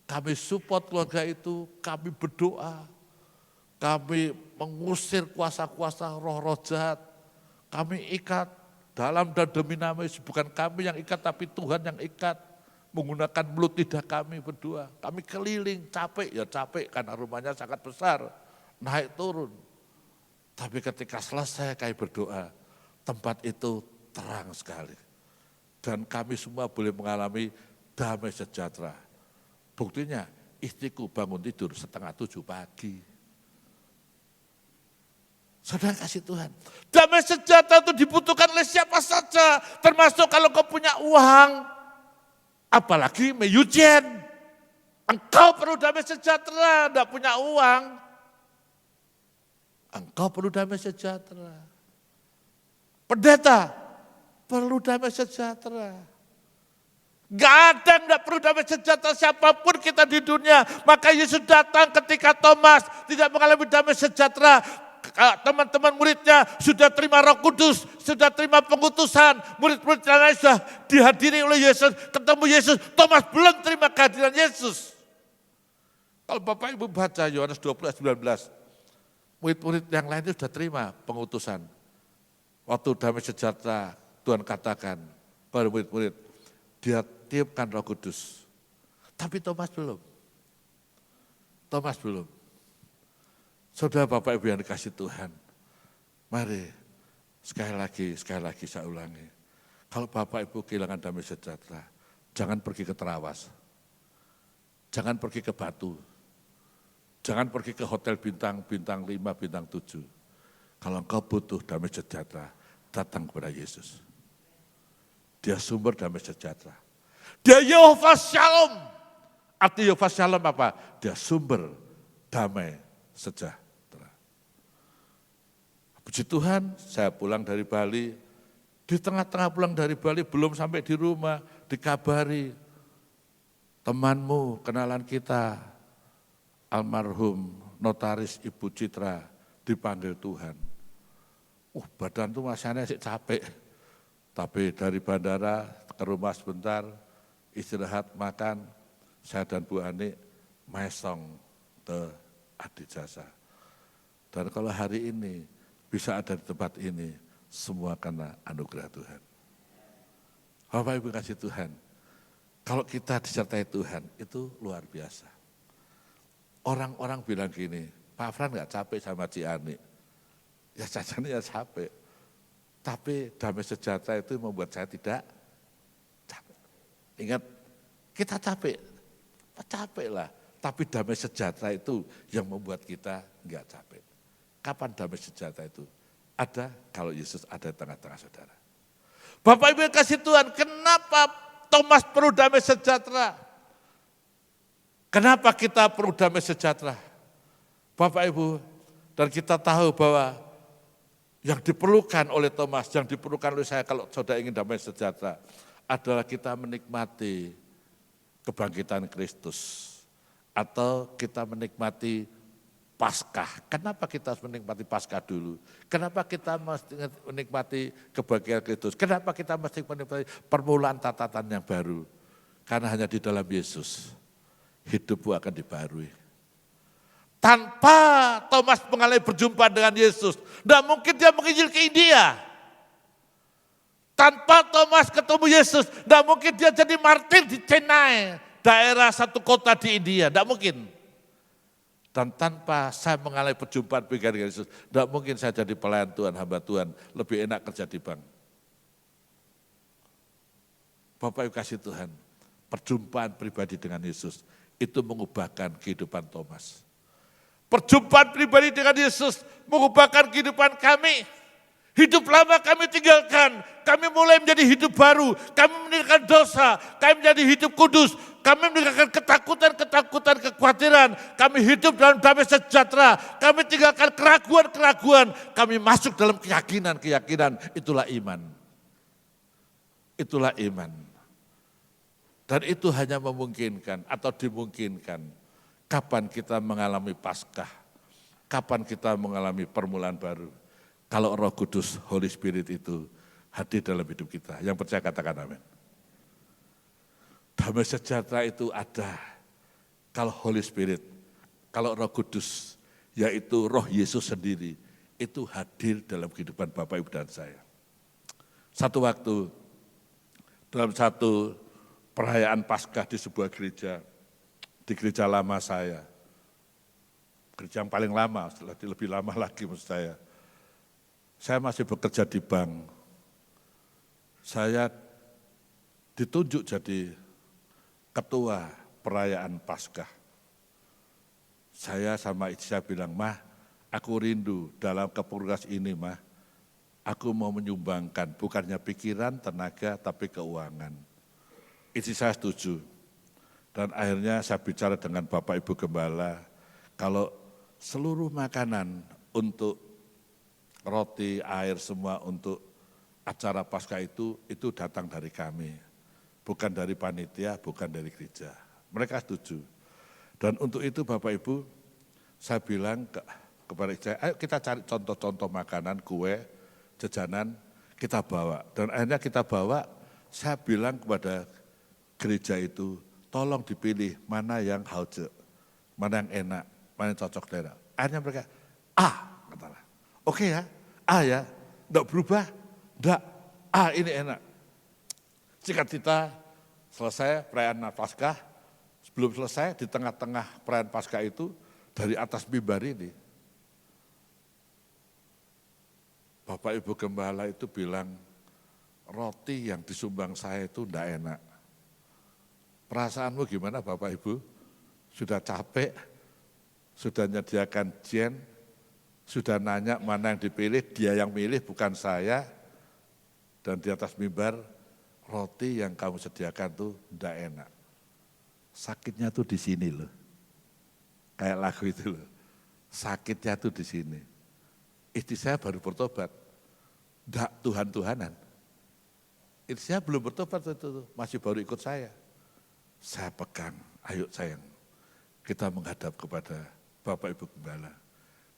kami support keluarga itu, kami berdoa, kami mengusir kuasa-kuasa roh-roh jahat, kami ikat dalam dan demi nama Yesus, bukan kami yang ikat tapi Tuhan yang ikat, menggunakan mulut lidah kami berdua. Kami keliling, capek karena rumahnya sangat besar, naik turun. Tapi ketika selesai kami berdoa, tempat itu terang sekali. Dan kami semua boleh mengalami damai sejahtera. Buktinya istriku bangun tidur 6:30 pagi. Saudara kasih Tuhan, damai sejahtera itu dibutuhkan oleh siapa saja, termasuk kalau kau punya uang, apalagi Meyujen. Engkau perlu damai sejahtera, tidak punya uang. Engkau perlu damai sejahtera. Pendeta perlu damai sejahtera. Gak ada yang tidak perlu damai sejahtera siapapun kita di dunia. Maka Yesus datang ketika Thomas tidak mengalami damai sejahtera. Teman-teman muridnya sudah terima Roh Kudus, sudah terima pengutusan. Murid-murid yang lain sudah dihadiri oleh Yesus, ketemu Yesus. Thomas belum terima kehadiran Yesus. Kalau Bapak Ibu baca Yohanes 20:19, murid-murid yang lain itu sudah terima pengutusan. Waktu damai sejahtera Tuhan katakan kepada murid-murid, dia tiupkan Roh Kudus. Tapi Thomas belum. Thomas belum. Saudara Bapak Ibu yang dikasih Tuhan, mari sekali lagi saya ulangi. Kalau Bapak Ibu kehilangan damai sejahtera, jangan pergi ke Terawas. Jangan pergi ke Batu. Jangan pergi ke hotel bintang 5, bintang 7. Kalau engkau butuh damai sejahtera, datang kepada Yesus. Dia sumber damai sejahtera. Dia Yehova Shalom. Arti Yehova Shalom apa? Dia sumber damai sejahtera. Puji Tuhan, saya pulang dari Bali. Di tengah-tengah pulang dari Bali, belum sampai di rumah, dikabari. Temanmu, kenalan kita, almarhum notaris Ibu Citra, dipanggil Tuhan. Badan tuh masanya sih capek. Tapi dari bandara ke rumah sebentar, istirahat, makan, saya dan Bu Ani mesong ke Adijasa. Dan kalau hari ini bisa ada di tempat ini, semua karena anugerah Tuhan. Bapak Ibu kasih Tuhan, kalau kita disertai Tuhan, itu luar biasa. Orang-orang bilang gini, Pak Fran gak capek sama Ci Ani. Ya cacanya ya capek. Tapi damai sejahtera itu membuat saya tidak capek. Ingat, kita capek lah. Tapi damai sejahtera itu yang membuat kita enggak capek. Kapan damai sejahtera itu? Ada kalau Yesus ada di tengah-tengah saudara. Bapak Ibu yang kasih Tuhan, kenapa Thomas perlu damai sejahtera? Kenapa kita perlu damai sejahtera? Bapak Ibu, dan kita tahu bahwa yang diperlukan oleh Thomas, yang diperlukan oleh saya kalau saudara ingin damai sejahtera, adalah kita menikmati kebangkitan Kristus. Atau kita menikmati Paskah. Kenapa kita harus menikmati Paskah dulu? Kenapa kita mesti menikmati kebangkitan Kristus? Kenapa kita mesti menikmati permulaan tatanan yang baru? Karena hanya di dalam Yesus, hidupmu akan dibarui. Tanpa Thomas mengalami berjumpa dengan Yesus, tidak mungkin dia menginjil ke India. Tanpa Thomas ketemu Yesus, tidak mungkin dia jadi martir di Chennai, daerah satu kota di India, tidak mungkin. Dan tanpa saya mengalami perjumpaan pribadi dengan Yesus, tidak mungkin saya jadi pelayan Tuhan, hamba Tuhan, lebih enak kerja di bank. Bapak Ibu kasih Tuhan, perjumpaan pribadi dengan Yesus, itu mengubahkan kehidupan Thomas. Perjumpaan pribadi dengan Yesus mengubahkan kehidupan kami. Hidup lama kami tinggalkan, kami mulai menjadi hidup baru, kami meninggalkan dosa, kami menjadi hidup kudus, kami meninggalkan ketakutan, kekhawatiran, kami hidup dalam damai sejahtera, kami tinggalkan keraguan, kami masuk dalam keyakinan, itulah iman. Itulah iman. Dan itu hanya memungkinkan atau dimungkinkan kapan kita mengalami Paskah, kapan kita mengalami permulaan baru. Kalau Roh Kudus, Holy Spirit itu hadir dalam hidup kita. Yang percaya katakan amin. Damai sejahtera itu ada kalau Holy Spirit, kalau Roh Kudus, yaitu Roh Yesus sendiri, itu hadir dalam kehidupan Bapak, Ibu, dan saya. Satu waktu, dalam satu perayaan Paskah di sebuah gereja, di gereja lama saya, gereja yang paling lama, lebih lama lagi maksud saya masih bekerja di bank, saya ditunjuk jadi ketua perayaan Paskah. Saya sama istri saya bilang, "Mah, aku rindu dalam kepurgas ini, Mah. Aku mau menyumbangkan, bukannya pikiran, tenaga, tapi keuangan." Istri saya setuju. Dan akhirnya saya bicara dengan Bapak Ibu Gembala, kalau seluruh makanan untuk roti, air, semua untuk acara Paskah itu datang dari kami. Bukan dari panitia, bukan dari gereja. Mereka setuju. Dan untuk itu Bapak Ibu, saya bilang kepada saya, ayo kita cari contoh-contoh makanan, kue, jajanan, kita bawa. Dan akhirnya kita bawa, saya bilang kepada gereja itu, tolong dipilih mana yang hauce, mana yang enak, mana yang cocok daerah. Akhirnya mereka, katalah. Oke ya, ya, enggak berubah, enggak, ini enak. Singkat cerita, selesai perayaan Paskah, sebelum selesai di tengah-tengah perayaan Paskah itu, dari atas mimbar ini, Bapak Ibu Gembala itu bilang, roti yang disumbang saya itu enggak enak. Perasaanmu gimana Bapak Ibu? Sudah capek, sudah menyediakan jen, sudah nanya mana yang dipilih, dia yang milih bukan saya. Dan di atas mimbar, roti yang kamu sediakan tuh enggak enak. Sakitnya tuh di sini loh. Kayak lagu itu loh. Sakitnya tuh di sini. Istri saya baru bertobat. Enggak Tuhan-Tuhanan. Istri saya belum bertobat itu, masih baru ikut saya. Saya pegang, ayo sayang, kita menghadap kepada Bapak Ibu Gembala.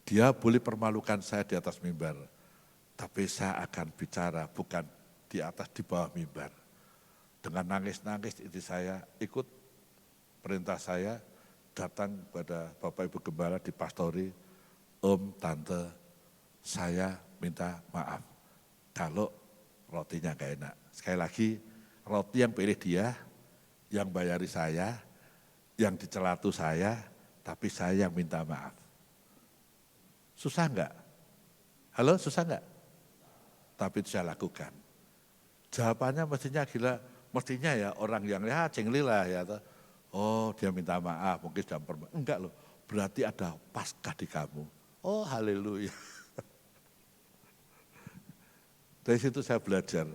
Dia boleh permalukan saya di atas mimbar, tapi saya akan bicara bukan di atas, di bawah mimbar. Dengan nangis-nangis istri saya ikut perintah saya, datang kepada Bapak Ibu Gembala di pastori, Om, Tante, saya minta maaf kalau rotinya gak enak. Sekali lagi, roti yang pilih dia, yang bayari saya, yang dicelatu saya, tapi saya yang minta maaf. Susah enggak? Halo, susah enggak? Tapi itu saya lakukan. Jawabannya mestinya ya orang yang ya cengli lah ya. Oh dia minta maaf, mungkin sudah enggak loh. Berarti ada Paskah di kamu. Oh haleluya. Dari situ saya belajar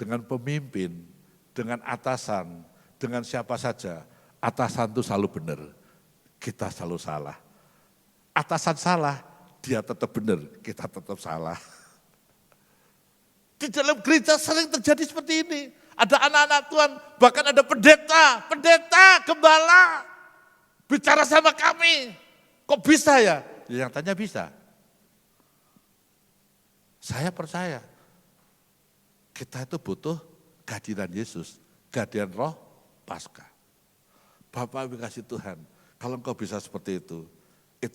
dengan pemimpin, dengan atasan, dengan siapa saja, atasan itu selalu benar, kita selalu salah. Atasan salah, dia tetap benar, kita tetap salah. Di dalam gereja sering terjadi seperti ini. Ada anak-anak Tuhan, bahkan ada pendeta, gembala, bicara sama kami. Kok bisa ya? Yang tanya bisa. Saya percaya, kita itu butuh kehadiran Yesus, kehadiran Roh Paskah. Bapak Ibu kasih Tuhan, kalau engkau bisa seperti itu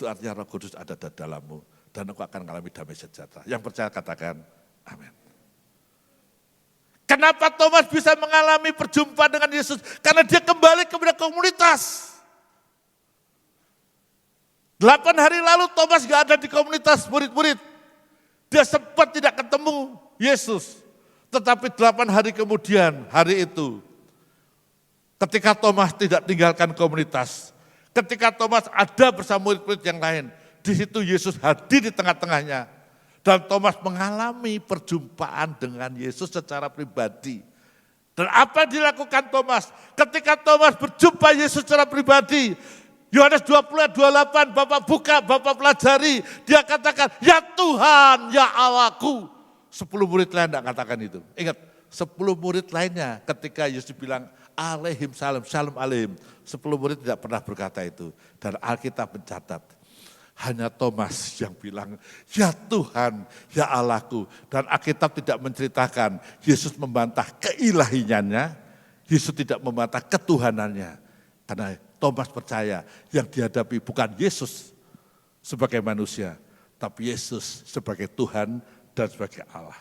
artinya Roh Kudus ada di dalammu dan engkau akan mengalami damai sejahtera. Yang percaya katakan amin. Kenapa Thomas bisa mengalami perjumpaan dengan Yesus? Karena dia kembali kepada komunitas. 8 hari lalu Thomas gak ada di komunitas murid-murid. Dia sempat tidak ketemu Yesus. Tetapi 8 hari kemudian, hari itu, ketika Thomas tidak tinggalkan komunitas, ketika Thomas ada bersama murid-murid yang lain, di situ Yesus hadir di tengah-tengahnya. Dan Thomas mengalami perjumpaan dengan Yesus secara pribadi. Dan apa yang dilakukan Thomas? Ketika Thomas berjumpa Yesus secara pribadi, Yohanes 20 ayat 28, Bapak buka, Bapak pelajari. Dia katakan, ya Tuhan, ya Allahku. 10 murid lain tidak katakan itu. Ingat, 10 murid lainnya ketika Yesus bilang, alaihim salam, shalom alaihim. 10 murid tidak pernah berkata itu. Dan Alkitab mencatat, hanya Thomas yang bilang, ya Tuhan, ya Allahku. Dan Alkitab tidak menceritakan Yesus membantah keilahiannya, Yesus tidak membantah ketuhanannya. Karena Thomas percaya yang dihadapi bukan Yesus sebagai manusia, tapi Yesus sebagai Tuhan dan sebagai Allah.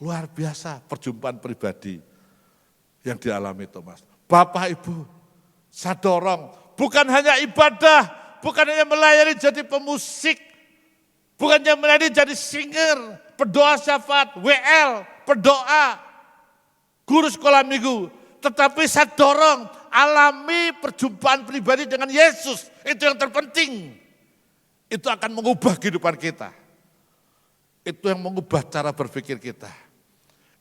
Luar biasa perjumpaan pribadi yang dialami Thomas. Bapak Ibu, saya dorong, bukan hanya ibadah, bukan hanya melayani jadi pemusik, bukan hanya melayani jadi singer, pendoa syafaat, WL, pendoa, guru sekolah minggu. Tetapi saya dorong, alami perjumpaan pribadi dengan Yesus. Itu yang terpenting. Itu akan mengubah kehidupan kita. Itu yang mengubah cara berpikir kita.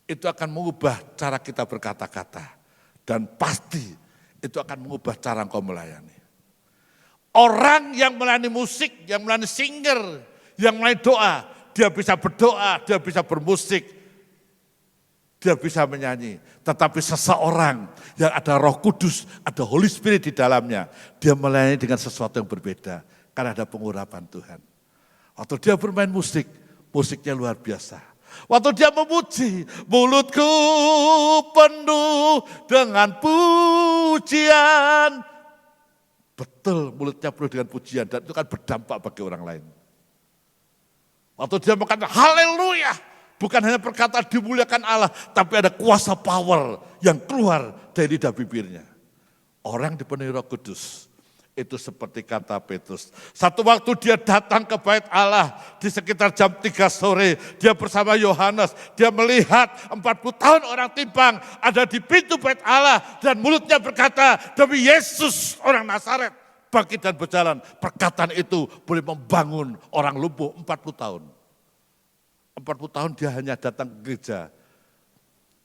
Itu akan mengubah cara kita berkata-kata. Dan pasti itu akan mengubah cara engkau melayani. Orang yang melayani musik, yang melayani singer, yang melayani doa, dia bisa berdoa, dia bisa bermusik, dia bisa menyanyi. Tetapi seseorang yang ada Roh Kudus, ada Holy Spirit di dalamnya, dia melayani dengan sesuatu yang berbeda karena ada pengurapan Tuhan. Waktu dia bermain musik, musiknya luar biasa. Waktu dia memuji, mulutku penuh dengan pujian. Betul, mulutnya penuh dengan pujian dan itu kan berdampak bagi orang lain. Waktu dia mengatakan haleluya, bukan hanya perkataan dimuliakan Allah, tapi ada kuasa power yang keluar dari lidah bibirnya. Orang dipenuhi Roh Kudus, itu seperti kata Petrus. Satu waktu dia datang ke bait Allah di sekitar jam 3 sore, dia bersama Yohanes, dia melihat 40 tahun orang timpang ada di pintu bait Allah dan mulutnya berkata, demi Yesus orang Nazaret, bangkit dan berjalan. Perkataan itu boleh membangun orang lumpuh 40 tahun. 40 tahun dia hanya datang ke gereja,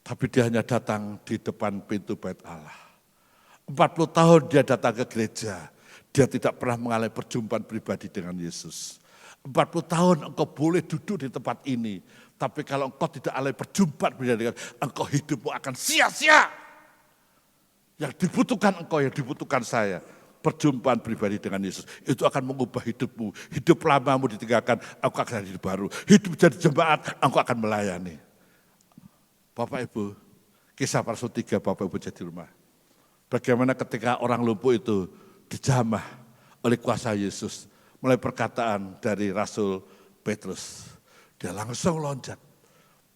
tapi dia hanya datang di depan pintu bait Allah. 40 tahun dia datang ke gereja, dia tidak pernah mengalami perjumpaan pribadi dengan Yesus. 40 tahun engkau boleh duduk di tempat ini, tapi kalau engkau tidak alami perjumpaan pribadi dengan engkau, hidupmu akan sia-sia. Yang dibutuhkan engkau, yang dibutuhkan saya, perjumpaan pribadi dengan Yesus. Itu akan mengubah hidupmu. Hidup lamamu ditinggalkan, engkau akan hidup baru. Hidup jadi jemaat, engkau akan melayani. Bapak Ibu, Kisah para Rasul 3, Bapak Ibu jadi rumah. Bagaimana ketika orang lumpuh itu dijamah oleh kuasa Yesus. Mulai perkataan dari Rasul Petrus. Dia langsung loncat.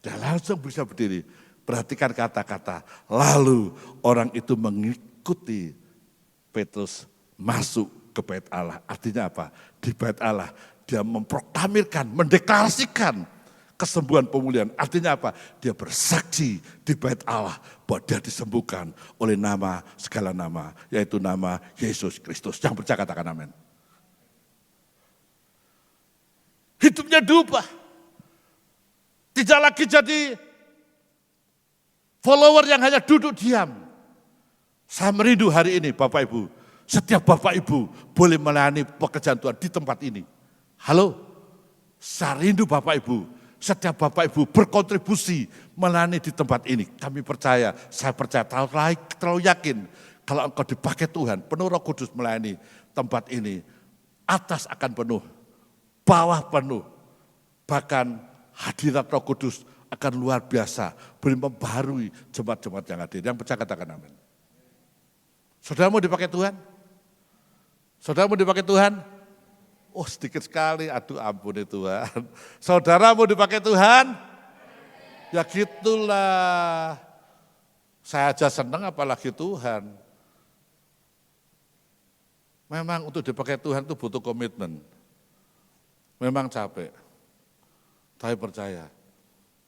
Dia langsung bisa berdiri. Perhatikan kata-kata. Lalu orang itu mengikuti Petrus masuk ke bait Allah. Artinya apa? Di bait Allah dia memproklamirkan, mendeklarasikan kesembuhan pemulihan. Artinya apa? Dia bersaksi di bait Allah bahwa dia disembuhkan oleh nama, segala nama, yaitu nama Yesus Kristus. Yang percaya katakan amin. Hidupnya diubah. Tidak lagi jadi follower yang hanya duduk diam. Saya merindu hari ini Bapak Ibu. Setiap Bapak Ibu boleh melayani pekerjaan Tuhan di tempat ini. Halo, saya rindu Bapak Ibu. Setiap Bapak Ibu berkontribusi melayani di tempat ini. Kami percaya, saya percaya, terlalu yakin. Kalau engkau dipakai Tuhan, penuh Roh Kudus melayani tempat ini. Atas akan penuh, bawah penuh. Bahkan hadirat Roh Kudus akan luar biasa. Boleh membaharui jemaat-jemaat yang hadir. Yang percaya katakan amin. Saudaramu dipakai Tuhan? Saudaramu dipakai Tuhan? Oh sedikit sekali, aduh ampun Tuhan. Saudaramu dipakai Tuhan? Ya gitulah. Saya aja senang apalagi Tuhan. Memang untuk dipakai Tuhan itu butuh komitmen. Memang capek. Tapi percaya,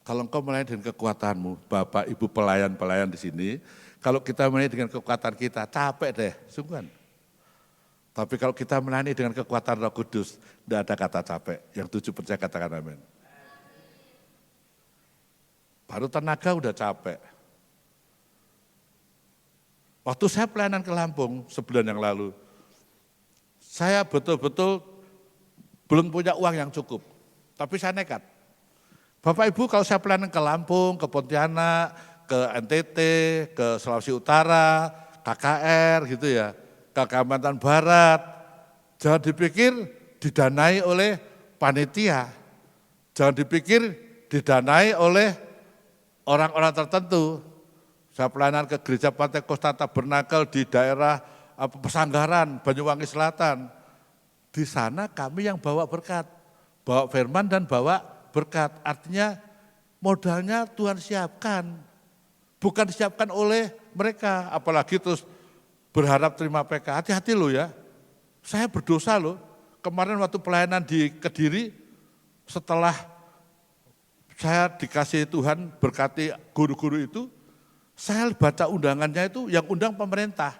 kalau engkau melayani dengan kekuatanmu, Bapak Ibu pelayan-pelayan di sini, kalau kita melayani dengan kekuatan kita, capek deh, sungguhan. Tapi kalau kita melayani dengan kekuatan Roh Kudus, tidak ada kata capek. Yang 7 percaya katakan amin. Baru tenaga udah capek. Waktu saya pelayanan ke Lampung sebulan yang lalu, saya betul-betul belum punya uang yang cukup. Tapi saya nekat. Bapak Ibu kalau saya pelayanan ke Lampung, ke Pontianak, ke NTT, ke Sulawesi Utara, KKR gitu ya, ke Kalimantan Barat, jangan dipikir didanai oleh panitia, jangan dipikir didanai oleh orang-orang tertentu. Saya pelayanan ke gereja Pantai Kosta Tabernakel di daerah Pesanggaran, Banyuwangi Selatan. Di sana kami yang bawa berkat, bawa firman dan bawa berkat. Artinya modalnya Tuhan siapkan, bukan disiapkan oleh mereka. Apalagi terus berharap terima PK, hati-hati loh ya. Saya berdosa loh, kemarin waktu pelayanan di Kediri, setelah saya dikasih Tuhan berkati guru-guru itu, saya baca undangannya itu yang undang pemerintah,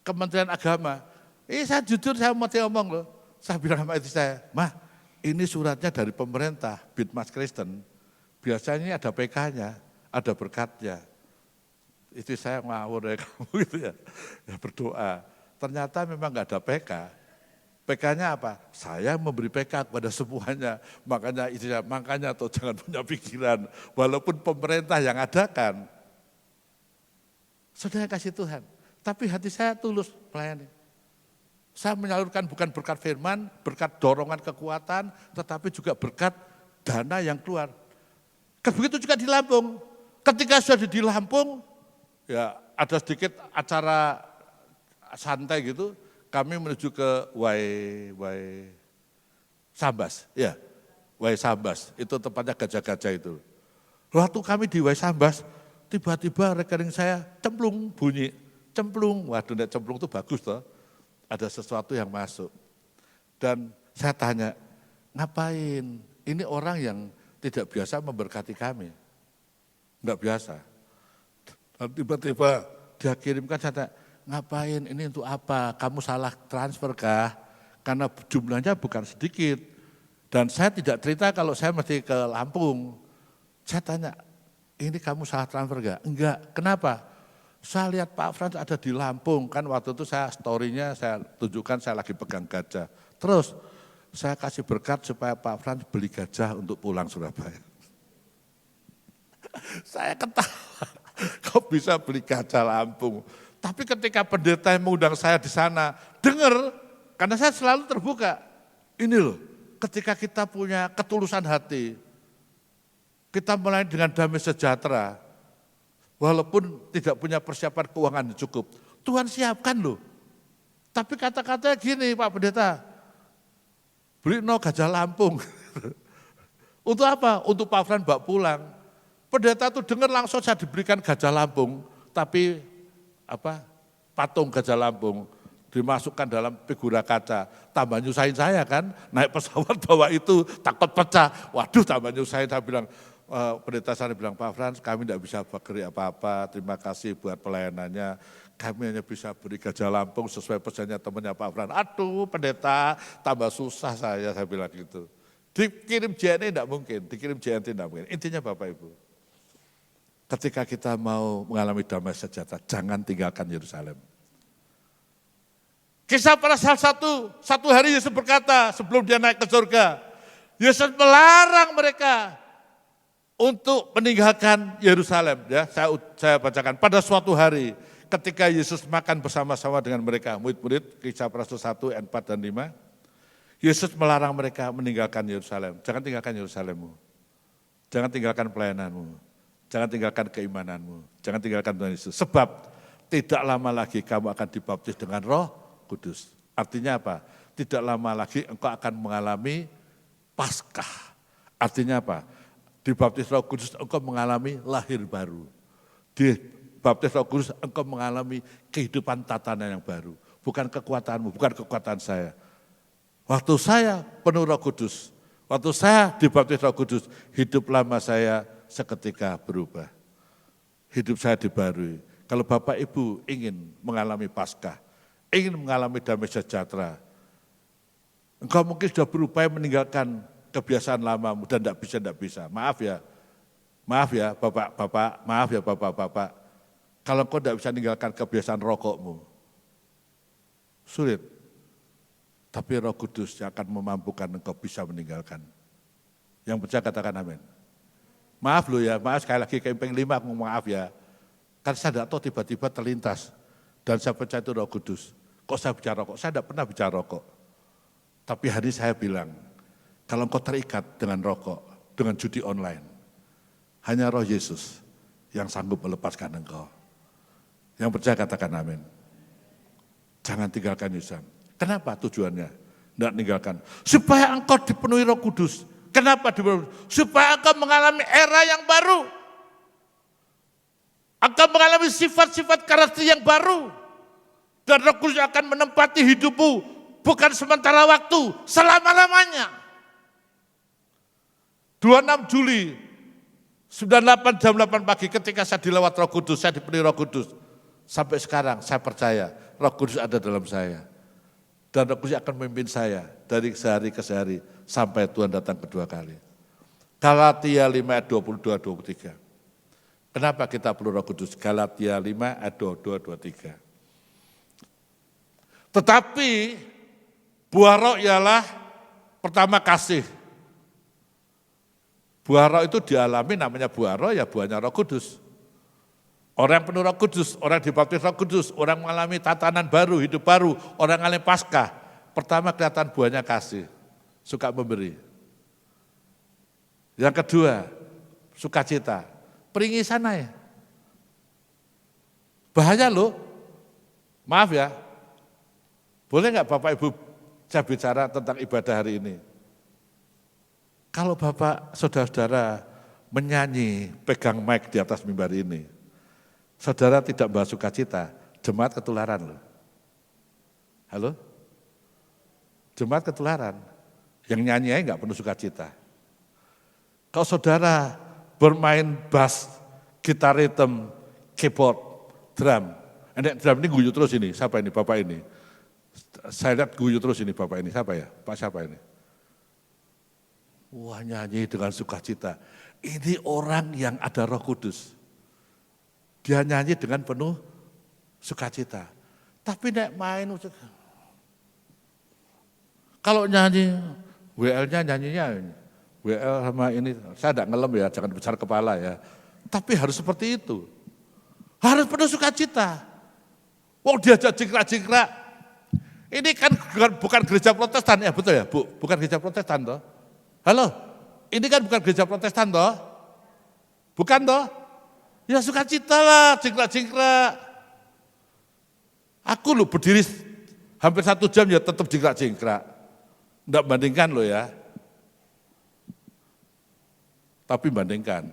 Kementerian Agama. Saya jujur saya mau ngomong loh, saya bilang sama istri saya, "Mah, ini suratnya dari pemerintah, Bitmas Kristen, biasanya ada PK-nya, ada berkatnya." Istri saya ngawur ya kamu gitu ya berdoa. Ternyata memang nggak ada PK. PK-nya apa? Saya memberi PK kepada semuanya. Makanya istri saya, makanya tuh jangan punya pikiran, walaupun pemerintah yang adakan. Saudara kasih Tuhan, tapi hati saya tulus melayani. Saya menyalurkan bukan berkat firman, berkat dorongan kekuatan, tetapi juga berkat dana yang keluar. Begitu juga di Lampung. Ketika sudah di Lampung, ya ada sedikit acara santai gitu, kami menuju ke Wai Sambas, ya Wai Sambas, itu tempatnya gajah-gajah itu. Waktu kami di Wai Sambas, tiba-tiba rekening saya cemplung bunyi, cemplung, waduh cemplung itu bagus toh, ada sesuatu yang masuk. Dan saya tanya, ngapain? Ini orang yang tidak biasa memberkati kami, enggak biasa. Dan tiba-tiba dia kirimkan, saya tanya, ngapain, ini untuk apa? Kamu salah transfer kah? Karena jumlahnya bukan sedikit. Dan saya tidak cerita kalau saya mesti ke Lampung. Saya tanya, ini kamu salah transfer enggak? Enggak, kenapa? Saya lihat Pak Frans ada di Lampung, kan waktu itu saya story-nya saya tunjukkan saya lagi pegang gajah. Terus saya kasih berkat supaya Pak Frans beli gajah untuk pulang Surabaya. Saya ketawa, kok bisa beli gajah Lampung? Tapi ketika pendeta yang mengundang saya di sana, dengar, karena saya selalu terbuka. Ini loh, ketika kita punya ketulusan hati, kita melayani dengan damai sejahtera, walaupun tidak punya persiapan keuangan yang cukup, Tuhan siapkan loh. Tapi kata-katanya gini Pak Pendeta, beli gajah Lampung. Untuk apa? Untuk Pak Fran bawa pulang. Pendeta itu dengar langsung saya diberikan gajah Lampung, tapi patung gajah Lampung dimasukkan dalam figura kaca. Tambah nyusahin saya kan, naik pesawat bawa itu takut pecah. Waduh tambah nyusahin, saya bilang, pendeta saya bilang, Pak Frans kami tidak bisa beri apa-apa, terima kasih buat pelayanannya, kami hanya bisa beri gajah Lampung sesuai pesannya temannya Pak Frans. Aduh pendeta tambah susah saya bilang gitu. Dikirim JNE tidak mungkin, dikirim JNT tidak mungkin. Intinya Bapak Ibu, ketika kita mau mengalami damai sejahtera, jangan tinggalkan Yerusalem. Kisah pada salah satu hari Yesus berkata sebelum dia naik ke surga, Yesus melarang mereka untuk meninggalkan Yerusalem. Ya, saya bacakan. Pada suatu hari ketika Yesus makan bersama-sama dengan mereka, murid-murid, Kisah para Rasul 1 ayat 4 dan 5, Yesus melarang mereka meninggalkan Yerusalem. Jangan tinggalkan Yerusalemmu. Jangan tinggalkan pelayananmu. Jangan tinggalkan keimananmu. Jangan tinggalkan Tuhan Yesus. Sebab tidak lama lagi kamu akan dibaptis dengan Roh Kudus. Artinya apa? Tidak lama lagi engkau akan mengalami Paskah. Artinya apa? Dibaptis Roh Kudus engkau mengalami lahir baru. Dibaptis Roh Kudus engkau mengalami kehidupan tatanan yang baru. Bukan kekuatanmu, bukan kekuatan saya. Waktu saya penuh Roh Kudus, waktu saya dibaptis Roh Kudus, hidup lama saya seketika berubah. Hidup saya dibarui. Kalau Bapak Ibu ingin mengalami Paskah, ingin mengalami damai sejahtera, engkau mungkin sudah berupaya meninggalkan kebiasaan lamamu dan tidak bisa. Maaf ya Bapak-Bapak, kalau engkau tidak bisa meninggalkan kebiasaan rokokmu, sulit. Tapi Roh Kudus yang akan memampukan engkau bisa meninggalkan. Yang percaya katakan amin. Maaf sekali lagi kempeng 5 aku maaf ya. Kan saya tidak tahu tiba-tiba terlintas. Dan saya percaya itu Roh Kudus. Kok saya bicara rokok? Saya tidak pernah bicara rokok. Tapi hari saya bilang, kalau engkau terikat dengan rokok, dengan judi online, hanya Roh Yesus yang sanggup melepaskan engkau. Yang percaya katakan amin. Jangan tinggalkan Yusan. Kenapa tujuannya? Tidak tinggalkan. Supaya engkau dipenuhi Roh Kudus. Kenapa dipenuhi? Supaya engkau mengalami era yang baru. Engkau mengalami sifat-sifat karakter yang baru. Dan Roh Kudus akan menempati hidupmu. Bukan sementara waktu, selama-lamanya. 26 Juli 98 jam 8 pagi ketika saya dilawat Roh Kudus, saya dipenuhi Roh Kudus. Sampai sekarang saya percaya Roh Kudus ada dalam saya. Dan Roh Kudus akan memimpin saya dari sehari ke sehari sampai Tuhan datang kedua kali. Galatia 5 ayat 22-23. Kenapa kita perlu Roh Kudus? Galatia 5 ayat 22-23. Tetapi buah roh ialah pertama kasih. Buah roh itu dialami namanya buah roh ya buahnya Roh Kudus. Orang yang penuh Roh Kudus, orang dibaptis Roh Kudus, orang mengalami tatanan baru, hidup baru, orang mengalami Paskah. Pertama kelihatan buahnya kasih, suka memberi. Yang kedua, sukacita, peringisan aja. Bahaya loh, maaf ya, boleh nggak Bapak Ibu saya bicara tentang ibadah hari ini? Kalau Bapak, saudara-saudara menyanyi, pegang mic di atas mimbar ini, saudara tidak bahas sukacita, jemaat ketularan loh. Halo? Jemaat ketularan. Yang nyanyi aja enggak penuh sukacita. Kalau saudara bermain bass, gitar rhythm, keyboard, drum. Drum ini guyu terus ini, siapa ini? Bapak ini. Saya lihat guyu terus ini Bapak ini, siapa ya? Pak siapa ini? Wah nyanyi dengan sukacita. Ini orang yang ada Roh Kudus. Dia nyanyi dengan penuh sukacita. Tapi nek main, kalau nyanyi, WL-nya nyanyinya, WL sama ini, saya tidak ngelem ya, jangan besar kepala ya. Tapi harus seperti itu. Harus penuh sukacita. Wong diajak jingkrak-jingkrak. Ini kan bukan gereja Protestan ya, betul ya Bu? Bukan gereja Protestan toh? Halo, ini kan bukan gereja Protestan toh? Bukan toh? Ya sukacita lah, jingkrak-jingkrak. Aku loh berdiri hampir 1 jam ya tetap jingkrak-jingkrak. Enggak bandingkan loh ya. Tapi bandingkan.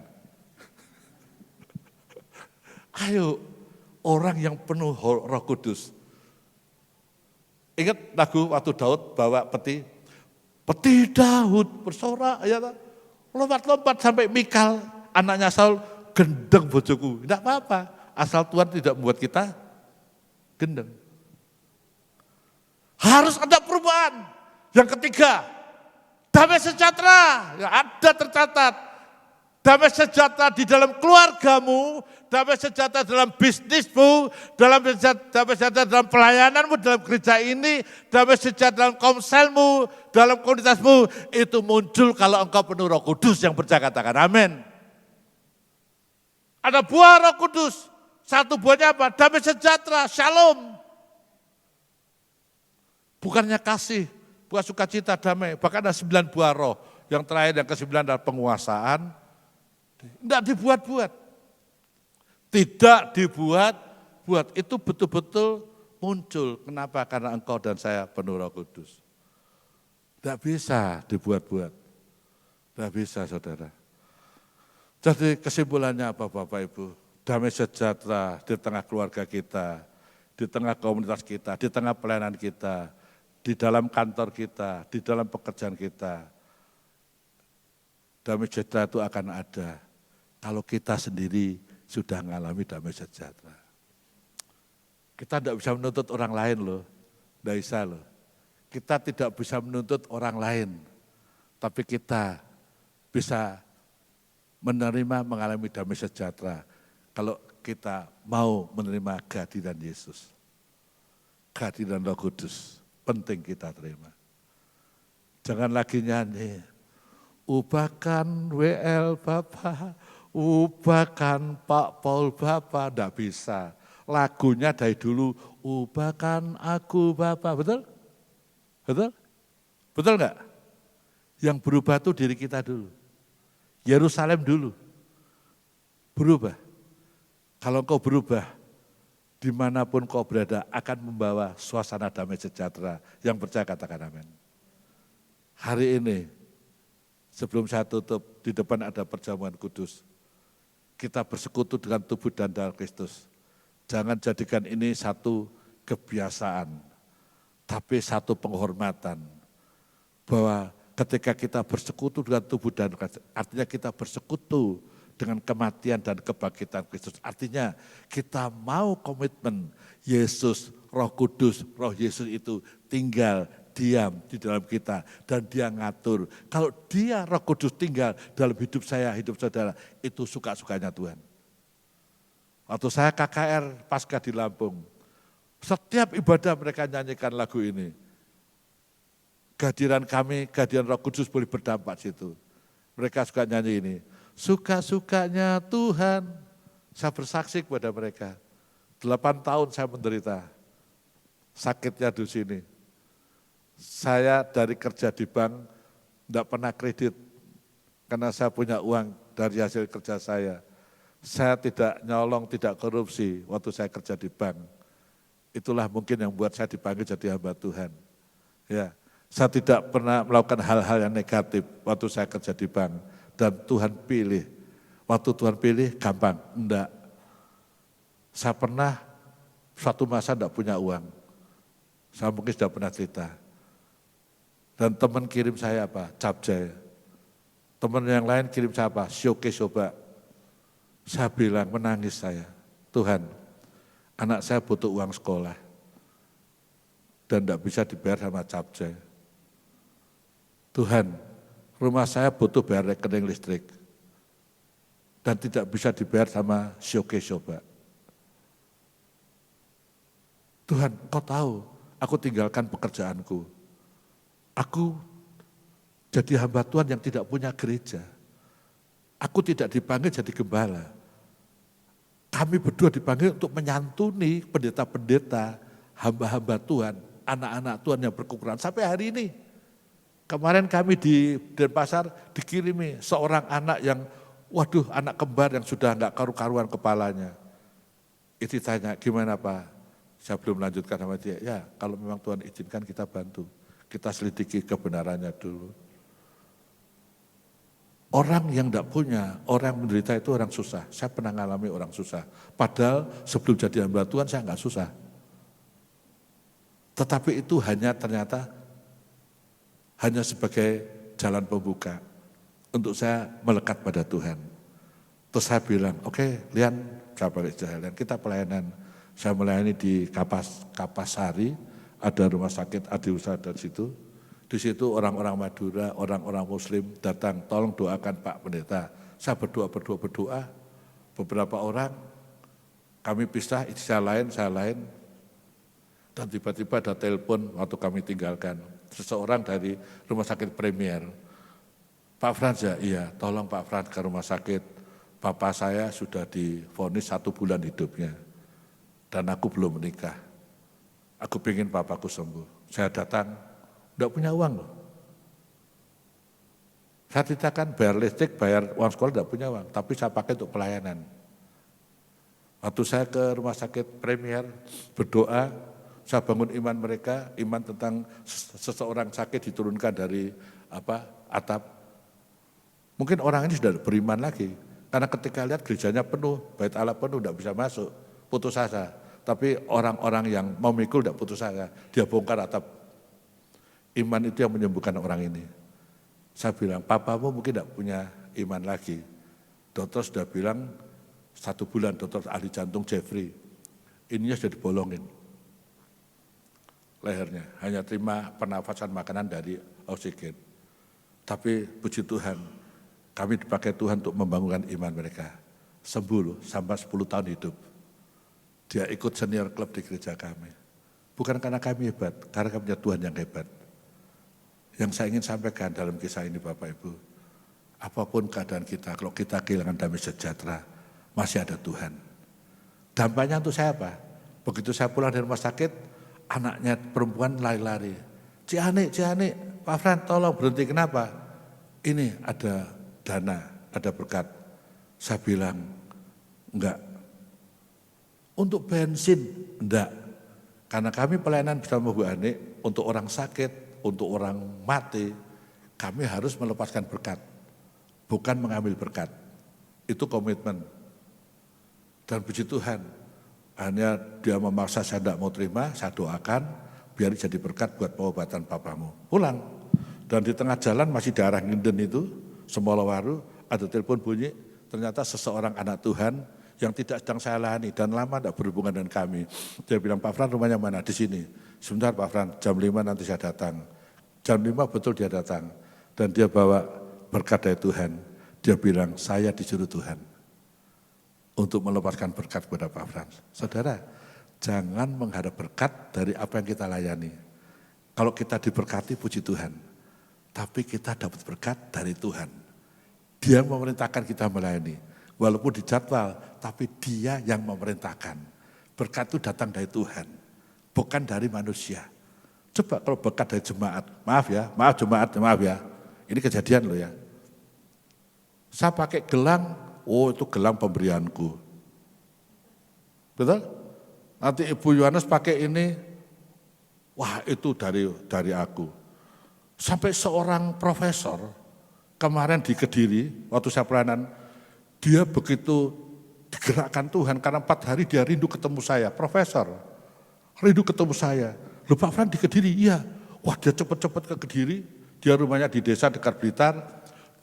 Ayo, orang yang penuh Roh Kudus. Ingat lagu waktu Daud bawa peti? Peti Daud bersorak, ya, lompat-lompat sampai Mikal, anaknya Saul, gendeng bojoku. Tidak apa-apa, asal Tuhan tidak membuat kita gendeng. Harus ada perubahan. Yang ketiga, damai sejahtera, ya, ada tercatat. Damai sejahtera di dalam keluargamu, damai sejahtera dalam bisnismu, damai sejahtera dalam pelayananmu, dalam gereja ini, damai sejahtera dalam komselmu, dalam komunitasmu, itu muncul kalau engkau penuh Roh Kudus yang percaya katakan amin. Ada buah Roh Kudus, satu buahnya apa? Damai sejahtera, shalom. Bukannya kasih, buah sukacita, damai, bahkan ada 9 buah roh. Yang terakhir, yang ke-9 adalah penguasaan. Tidak dibuat-buat. Tidak dibuat-buat. Itu betul-betul muncul. Kenapa? Karena engkau dan saya penuh Roh Kudus. Tidak bisa dibuat-buat. Tidak bisa saudara. Jadi kesimpulannya apa Bapak Ibu? Damai sejahtera di tengah keluarga kita, di tengah komunitas kita, di tengah pelayanan kita, di dalam kantor kita, di dalam pekerjaan kita. Damai sejahtera itu akan ada kalau kita sendiri sudah mengalami damai sejahtera. Kita tidak bisa menuntut orang lain loh, tidak bisa loh. Kita tidak bisa menuntut orang lain, tapi kita bisa menerima mengalami damai sejahtera kalau kita mau menerima kehadiran Yesus. Kehadiran Roh Kudus, penting kita terima. Jangan lagi nyanyi, ubahkan WL Bapak, ubahkan Pak Paul Bapak, tidak bisa. Lagunya dari dulu, ubahkan aku Bapak, betul? Betul? Betul enggak? Yang berubah itu diri kita dulu. Yerusalem dulu. Berubah. Kalau kau berubah, dimanapun kau berada akan membawa suasana damai sejahtera. Yang percaya katakan amin. Hari ini, sebelum saya tutup, di depan ada perjamuan kudus. Kita bersekutu dengan tubuh dan darah Kristus. Jangan jadikan ini satu kebiasaan, tapi satu penghormatan. Bahwa ketika kita bersekutu dengan tubuh dan Kristus, artinya kita bersekutu dengan kematian dan kebangkitan Kristus. Artinya kita mau komitmen Yesus, Roh Kudus, Roh Yesus itu tinggal, diam di dalam kita dan dia ngatur. Kalau dia Roh Kudus tinggal dalam hidup saya, hidup saudara, itu suka-sukanya Tuhan. Waktu saya KKR Pasca di Lampung, setiap ibadah mereka nyanyikan lagu ini. Kehadiran kami, kehadiran Roh Kudus boleh berdampak situ. Mereka suka nyanyi ini. Suka-sukanya Tuhan, saya bersaksi kepada mereka. 8 tahun saya menderita, sakitnya di sini. Saya dari kerja di bank, tidak pernah kredit, karena saya punya uang dari hasil kerja saya. Saya tidak nyolong, tidak korupsi waktu saya kerja di bank. Itulah mungkin yang buat saya dipanggil jadi hamba Tuhan. Ya, saya tidak pernah melakukan hal-hal yang negatif waktu saya kerja di bank. Dan Tuhan pilih, waktu Tuhan pilih gampang, enggak. Saya pernah suatu masa enggak punya uang, saya mungkin sudah pernah cerita. Dan teman kirim saya apa? Capcay. Teman yang lain kirim saya apa? Syoke coba. Saya bilang, menangis saya, Tuhan, anak saya butuh uang sekolah dan enggak bisa dibayar sama capcay. Tuhan, rumah saya butuh bayar rekening listrik dan tidak bisa dibayar sama Syoke coba. Tuhan, Kau tahu, aku tinggalkan pekerjaanku. Aku jadi hamba Tuhan yang tidak punya gereja. Aku tidak dipanggil jadi gembala. Kami berdua dipanggil untuk menyantuni pendeta-pendeta, hamba-hamba Tuhan, anak-anak Tuhan yang berkekurangan. Sampai hari ini, kemarin kami di Denpasar dikirimi seorang anak yang, waduh anak kembar yang sudah enggak karu-karuan kepalanya. Itu tanya, gimana Pak? Saya belum melanjutkan sama dia, ya kalau memang Tuhan izinkan kita bantu. Kita selidiki kebenarannya dulu. Orang yang enggak punya, orang yang menderita itu orang susah. Saya pernah mengalami orang susah. Padahal sebelum jadi hamba Tuhan saya enggak susah. Tetapi itu ternyata hanya sebagai jalan pembuka untuk saya melekat pada Tuhan. Terus saya bilang, oke, Lian, saya balik jalan, kita pelayanan. Saya melayani di Kapasari, ada rumah sakit Adiusa dari situ. Di situ orang-orang Madura, orang-orang Muslim datang, tolong doakan Pak Pendeta. Saya berdoa. Beberapa orang, kami pisah, saya lain. Dan tiba-tiba ada telepon waktu kami tinggalkan. Seseorang dari rumah sakit Premier. Pak Frans ya, iya tolong Pak Frans ke rumah sakit. Bapak saya sudah divonis 1 bulan hidupnya. Dan aku belum menikah. Aku pengen papaku sembuh. Saya datang, enggak punya uang loh. Saya ceritakan bayar listrik, bayar uang sekolah enggak punya uang. Tapi saya pakai untuk pelayanan. Waktu saya ke rumah sakit Premier, berdoa, saya bangun iman mereka, iman tentang seseorang sakit diturunkan dari atap. Mungkin orang ini sudah beriman lagi, karena ketika lihat gerejanya penuh, bait Allah penuh, tidak bisa masuk, putus asa. Tapi orang-orang yang mau mikul tidak putus asa, dia bongkar atap. Iman itu yang menyembuhkan orang ini. Saya bilang, papamu mungkin tidak punya iman lagi. Dokter sudah bilang 1 bulan, dokter ahli jantung Jeffrey. ininya sudah dibolongin. Lehernya, hanya terima pernafasan makanan dari oksigen. Tapi puji Tuhan, kami dipakai Tuhan untuk membangunkan iman mereka. Sembuh loh, sampai 10 tahun hidup. Dia ikut senior klub di gereja kami. Bukan karena kami hebat, karena kami punya Tuhan yang hebat. Yang saya ingin sampaikan dalam kisah ini Bapak Ibu, apapun keadaan kita, kalau kita kehilangan damai sejahtera, masih ada Tuhan. Dampaknya untuk saya apa? Begitu saya pulang dari rumah sakit, anaknya perempuan lari-lari. Ciane, Pak Fran tolong berhenti, kenapa? Ini ada dana, ada berkat. Saya bilang, enggak. Untuk bensin, enggak. Karena kami pelayanan bersama Bu Ani, untuk orang sakit, untuk orang mati, kami harus melepaskan berkat. Bukan mengambil berkat. Itu komitmen. Dan puji Tuhan, hanya dia memaksa saya tidak mau terima, saya doakan biar jadi berkat buat pengobatan papamu. Pulang, dan di tengah jalan masih daerah Nginden itu, Semolawaru, ada telepon bunyi, ternyata seseorang anak Tuhan yang tidak sedang saya layani dan lama tidak berhubungan dengan kami. Dia bilang, Pak Fran rumahnya mana? Di sini. Sebentar Pak Fran, jam 5 nanti saya datang. Jam 5 betul dia datang. Dan dia bawa berkat dari Tuhan. Dia bilang, saya disuruh Tuhan untuk melepaskan berkat kepada Pak Frans. Saudara, jangan mengharap berkat dari apa yang kita layani. Kalau kita diberkati, puji Tuhan. Tapi kita dapat berkat dari Tuhan. Dia yang memerintahkan kita melayani. Walaupun dijadwal, tapi dia yang memerintahkan. Berkat itu datang dari Tuhan, bukan dari manusia. Coba kalau berkat dari jemaat, maaf ya. Ini kejadian loh ya. Saya pakai gelang, oh itu gelang pemberianku. Betul? Nanti Ibu Yohanes pakai ini, wah itu dari aku. Sampai seorang profesor kemarin di Kediri, waktu saya pelayanan, dia begitu digerakkan Tuhan karena 4 hari dia rindu ketemu saya, profesor. Rindu ketemu saya. Loh Pak Fran di Kediri? Iya. Wah dia cepat-cepat ke Kediri, dia rumahnya di desa dekat Blitar,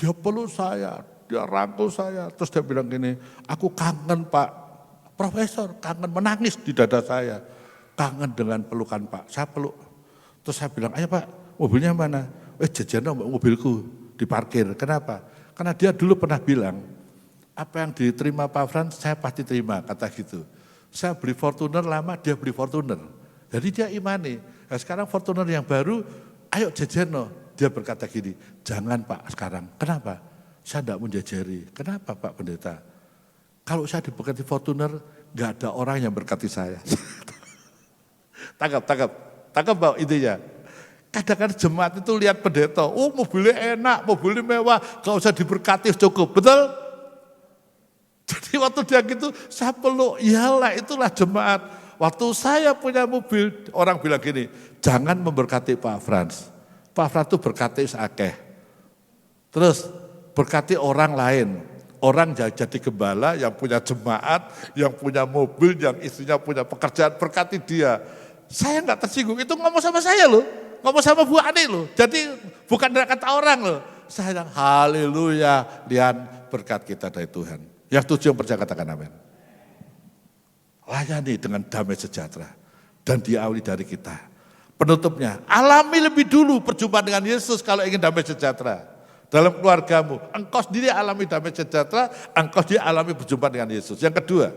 dia peluk saya. Dia rangkul saya, terus dia bilang gini, aku kangen Pak Profesor, kangen, menangis di dada saya. Kangen dengan pelukan Pak, saya peluk. Terus saya bilang, ayo Pak, mobilnya mana? Jajan mobilku diparkir, kenapa? Karena dia dulu pernah bilang, apa yang diterima Pak Frans, saya pasti terima, kata gitu. Saya beli Fortuner lama, dia beli Fortuner. Jadi dia imani, nah, sekarang Fortuner yang baru, ayo jajan. Dia berkata gini, jangan Pak sekarang, kenapa? Saya tidak menjajari. Kenapa Pak Pendeta? Kalau saya diberkati Fortuner, nggak ada orang yang berkati saya. Tangkap Pak intinya. Kadang-kadang jemaat itu lihat pendeta, oh mobilnya enak, mobilnya mewah, gak usah diberkati cukup, betul? Jadi waktu dia gitu, saya peluk, iyalah itulah jemaat. Waktu saya punya mobil, orang bilang gini, jangan memberkati Pak Frans. Pak Frans itu berkati seakeh. Terus, berkati orang lain, orang jadi gembala yang punya jemaat, yang punya mobil, yang istrinya punya pekerjaan, berkati dia. Saya enggak tersinggung, itu ngomong sama saya loh, ngomong sama Bu Ani loh, jadi bukan dari kata orang loh. Saya bilang haleluya, lihat berkat kita dari Tuhan. Yang tujuh yang percaya katakan amin. Layani dengan damai sejahtera dan diawali dari kita. Penutupnya, alami lebih dulu perjumpaan dengan Yesus kalau ingin damai sejahtera. Dalam keluargamu, engkau sendiri alami damai sejahtera, engkau sendiri alami berjumpa dengan Yesus. Yang kedua,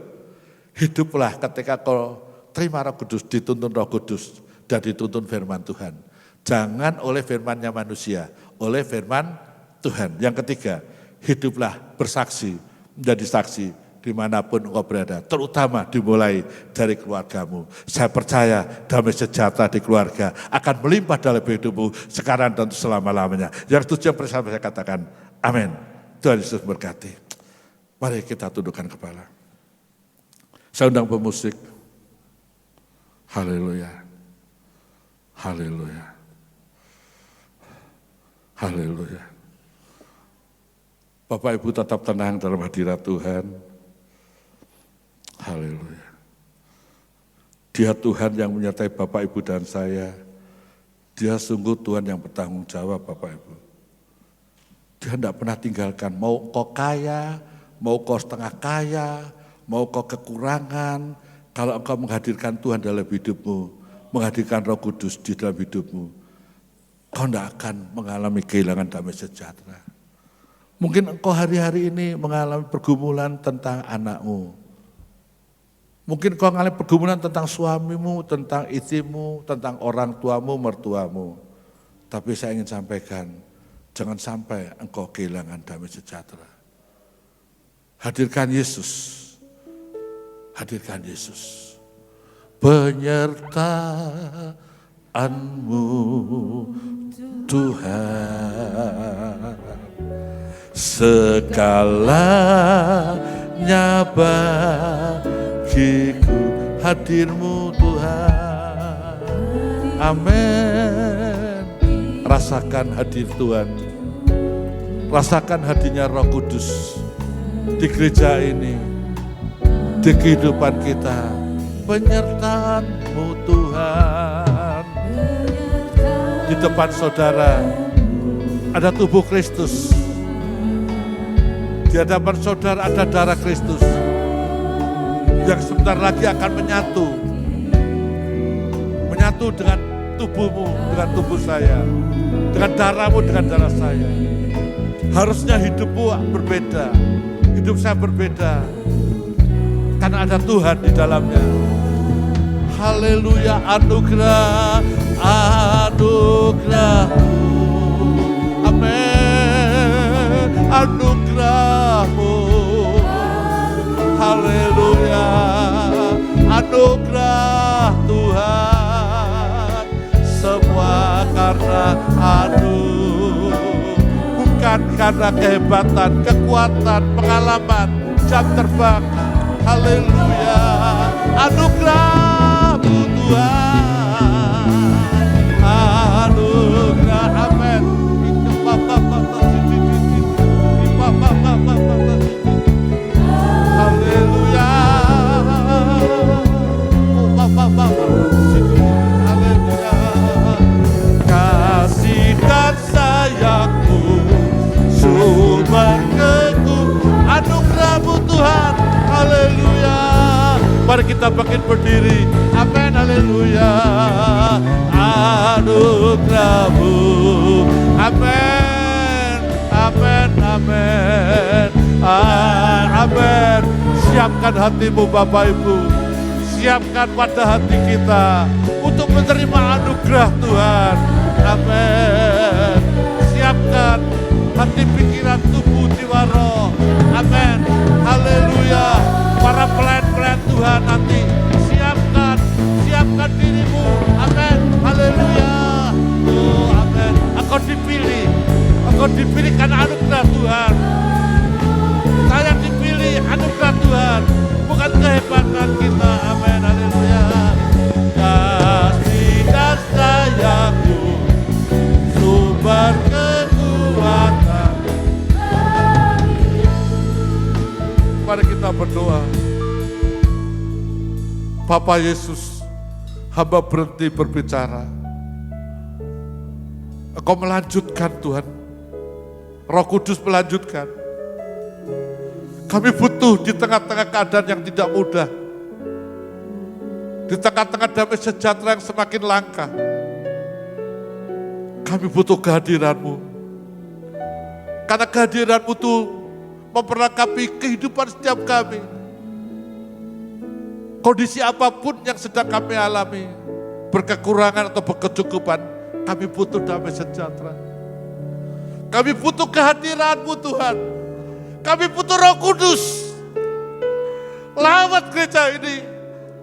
hiduplah ketika kau terima Roh Kudus, dituntun Roh Kudus dan dituntun firman Tuhan. Jangan oleh firmannya manusia, oleh firman Tuhan. Yang ketiga, hiduplah bersaksi, menjadi saksi dimanapun engkau berada, terutama dimulai dari keluargamu. Saya percaya damai sejahtera di keluarga akan melimpah dalam hidupmu sekarang dan selama-lamanya. Yang tujuh bersama saya katakan, amin. Tuhan Yesus berkati. Mari kita tundukkan kepala. Saya undang pemusik. Haleluya. Haleluya. Haleluya. Bapak Ibu tetap tenang dalam hadirat Tuhan. Haleluya. Dia Tuhan yang menyertai Bapak Ibu dan saya. Dia sungguh Tuhan yang bertanggung jawab Bapak Ibu. Dia tidak pernah tinggalkan, mau kau kaya, mau kau setengah kaya, mau kau kekurangan, Kalau engkau menghadirkan Tuhan dalam hidupmu, menghadirkan Roh Kudus di dalam hidupmu, kau tidak akan mengalami kehilangan damai sejahtera. Mungkin engkau hari-hari ini mengalami pergumulan tentang anakmu. Mungkin kau mengalami pergumulan tentang suamimu, tentang istrimu, tentang orang tuamu, mertuamu. Tapi saya ingin sampaikan, jangan sampai engkau kehilangan damai sejahtera. Hadirkan Yesus. Hadirkan Yesus. Penyertaanmu Tuhan, segalanya bagiku, hadirmu Tuhan. Amin. Rasakan hadir Tuhan. Rasakan hadirnya Roh Kudus di gereja ini, di kehidupan kita. Penyertaan-Mu Tuhan. Di depan saudara ada tubuh Kristus. Di hadapan saudara ada darah Kristus yang sebentar lagi akan menyatu dengan tubuhmu, dengan tubuh saya, dengan darahmu, dengan darah saya. Harusnya hidupmu berbeda, hidup saya berbeda, karena ada Tuhan di dalamnya. Haleluya, anugerah, anugerah-Mu. Amin, anugerah-Mu. Haleluya, anugerah Tuhan. Semua karena bukan karena kehebatan, kekuatan, pengalaman, jam terbang. Haleluya, anugerah-Mu Tuhan, anugerah, amin. Haleluya, haleluya. Kasih dan sayang-Mu, sumber anugerah-Mu Tuhan. Haleluya. Mari kita bangkit berdiri. Amin, haleluya. Anugerah-Mu. Amin, amin, amin. Amin. Siapkan hatimu Bapak Ibu. Siapkan pada hati kita untuk menerima anugerah Tuhan. Amin. Siapkan hati, pikiran, tubuh, jiwa, roh. Amin. Haleluya. Para pelayan-pelayan Tuhan nanti siapkan dirimu. Amin. Haleluya. Oh, amin. Engkau dipilih karena anugerah Tuhan. Saya dipilih anugerah Tuhan, bukan kehebatan kita. Amin. Haleluya. Kasih dan sayang-Mu, sumber kekuatan. Mari kita berdoa. Bapa Yesus, hamba berhenti berbicara. Engkau melanjutkan Tuhan. Roh Kudus melanjutkan. Kami butuh di tengah-tengah keadaan yang tidak mudah. Di tengah-tengah damai sejahtera yang semakin langka. Kami butuh kehadiran-Mu. Karena kehadiran-Mu itu memperlengkapi kehidupan setiap kami. Kondisi apapun yang sedang kami alami, berkekurangan atau berkecukupan, kami butuh damai sejahtera. Kami butuh kehadiran-Mu Tuhan. Kami butuh Roh Kudus. Lawat gereja ini.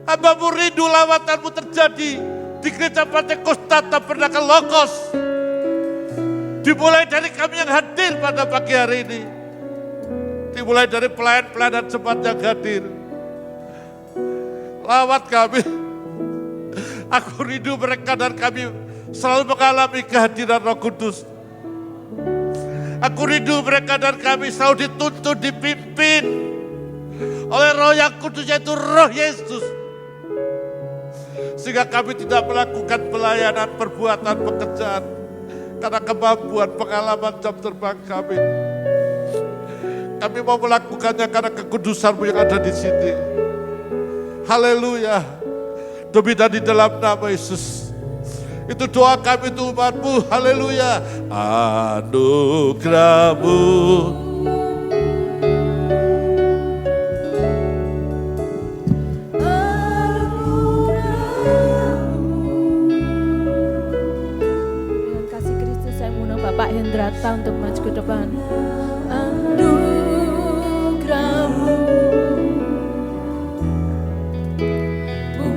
Hamba-Mu rindu lawatan-Mu terjadi di gereja Pantekosta Tabernakel Logos. Dimulai dari kami yang hadir pada pagi hari ini. Dimulai dari pelayan-pelayan jemaat yang hadir. Lawat kami. Aku rindu mereka dan kami selalu mengalami kehadiran Roh Kudus. Aku rindu mereka dan kami selalu dituntun, dipimpin oleh Roh yang Kudus, yaitu Roh Yesus. Sehingga kami tidak melakukan pelayanan, perbuatan, pekerjaan karena kemampuan, pengalaman, jam terbang kami. Kami mau melakukannya karena kekudusan-Mu yang ada di sini. Haleluya. Demi dan di dalam nama Yesus. Itu doa kami untuk umat-Mu. Haleluya. Anugerah-Mu. Dengan kasih Kristus saya mengundang Bapak Hendrata untuk maju ke depan. Anugerah-Mu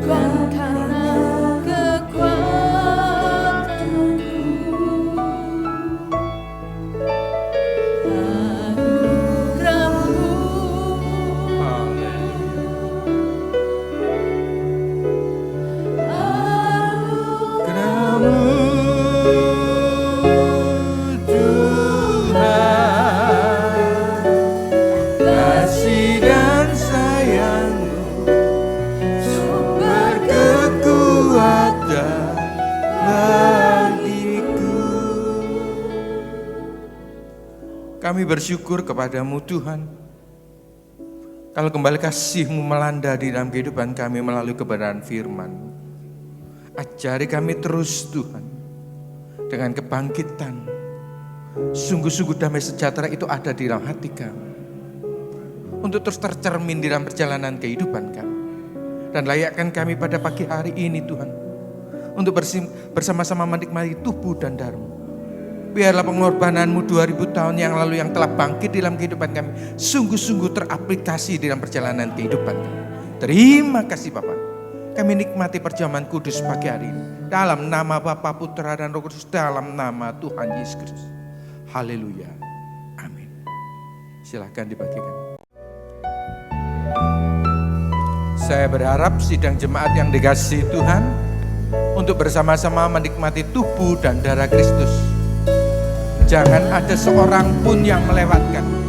bukan karena kekuatanku, anugerah-Mu Kasih dan sayang-Mu sumber kekuatan bagiku. Kami bersyukur kepada-Mu Tuhan. Kalau kembali kasih-Mu melanda di dalam kehidupan kami melalui kebenaran firman-Mu. Ajari kami terus Tuhan dengan kebangkitan. Sungguh-sungguh damai sejahtera itu ada di dalam hati kami. Untuk terus tercermin di dalam perjalanan kehidupan kami. Dan layakkan kami pada pagi hari ini Tuhan. Untuk bersama-sama menikmati tubuh dan darah-Mu. Biarlah pengorbanan-Mu 2000 tahun yang lalu yang telah bangkit di dalam kehidupan kami. Sungguh-sungguh teraplikasi di dalam perjalanan kehidupan kami. Terima kasih Bapak. Kami nikmati perjamuan kudus pagi hari ini. Dalam nama Bapa, Putra, dan Roh Kudus. Dalam nama Tuhan Yesus Kristus. Haleluya. Amin. Silahkan dibagikan. Saya berharap sidang jemaat yang dikasihi Tuhan untuk bersama-sama menikmati tubuh dan darah Kristus. Jangan ada seorang pun yang melewatkan.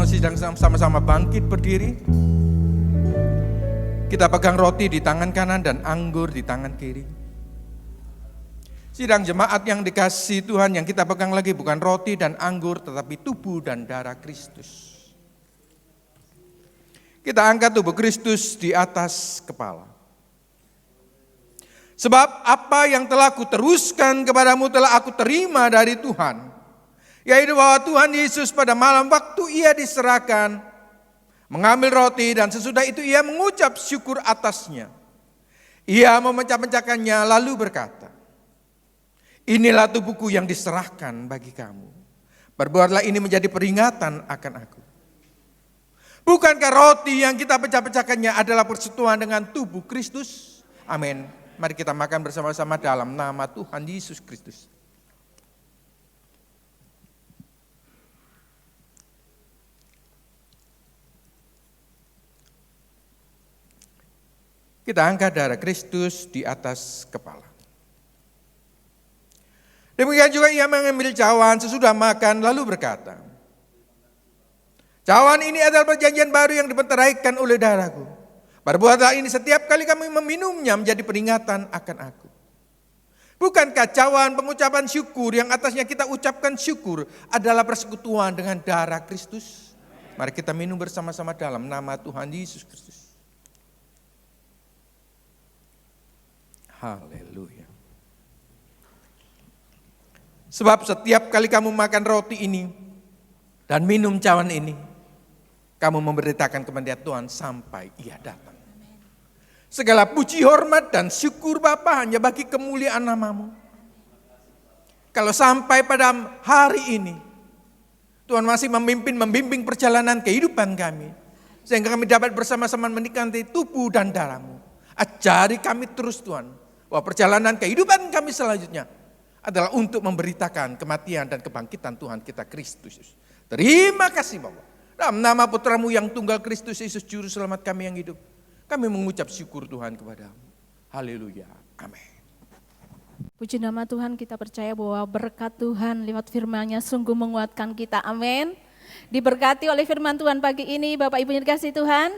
Sidang sama-sama bangkit berdiri. Kita pegang roti di tangan kanan dan anggur di tangan kiri. Sidang jemaat yang dikasihi Tuhan, yang kita pegang lagi bukan roti dan anggur tetapi tubuh dan darah Kristus. Kita angkat tubuh Kristus di atas kepala. Sebab apa yang telah kuteruskan kepadamu telah aku terima dari Tuhan. Yaitu bahwa Tuhan Yesus pada malam waktu ia diserahkan, mengambil roti dan sesudah itu ia mengucap syukur atasnya. Ia memecah-mecahkannya lalu berkata, inilah tubuhku yang diserahkan bagi kamu. Perbuatlah ini menjadi peringatan akan aku. Bukankah roti yang kita pecah-pecahkannya adalah persekutuan dengan tubuh Kristus? Amin. Mari kita makan bersama-sama dalam nama Tuhan Yesus Kristus. Kita angkat darah Kristus di atas kepala. Demikian juga ia mengambil cawan sesudah makan lalu berkata, cawan ini adalah perjanjian baru yang dibenteraikan oleh darahku. Perbuatlah ini setiap kali kami meminumnya menjadi peringatan akan aku. Bukankah cawan pengucapan syukur yang atasnya kita ucapkan syukur adalah persekutuan dengan darah Kristus? Mari kita minum bersama-sama dalam nama Tuhan Yesus Kristus. Haleluya. Sebab setiap kali kamu makan roti ini dan minum cawan ini, kamu memberitakan kemuliaan Tuhan sampai ia datang. Segala puji, hormat, dan syukur Bapa hanya bagi kemuliaan namamu. Kalau sampai pada hari ini, Tuhan masih membimbing perjalanan kehidupan kami, sehingga kami dapat bersama-sama menikmati tubuh dan darahmu. Ajari kami terus Tuhan, bahwa perjalanan kehidupan kami selanjutnya adalah untuk memberitakan kematian dan kebangkitan Tuhan kita Kristus. Terima kasih Bapa. Dalam nama putramu yang tunggal Kristus Yesus Juru Selamat kami yang hidup, kami mengucap syukur Tuhan kepadamu. Haleluya. Amin. Puji nama Tuhan, kita percaya bahwa berkat Tuhan lewat firman-Nya sungguh menguatkan kita. Amin. Diberkati oleh firman Tuhan pagi ini, Bapak Ibu yang dikasihi Tuhan.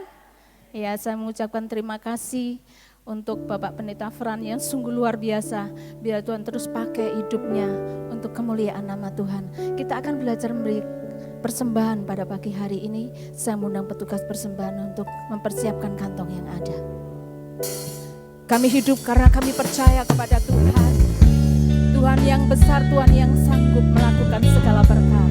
Ya, saya mengucapkan terima kasih untuk Bapak Pendeta Fran yang sungguh luar biasa. Biar Tuhan terus pakai hidupnya untuk kemuliaan nama Tuhan. Kita akan belajar memberi persembahan pada pagi hari ini. Saya mengundang petugas persembahan untuk mempersiapkan kantong yang ada. Kami hidup karena kami percaya kepada Tuhan. Tuhan yang besar, Tuhan yang sanggup melakukan segala perkara.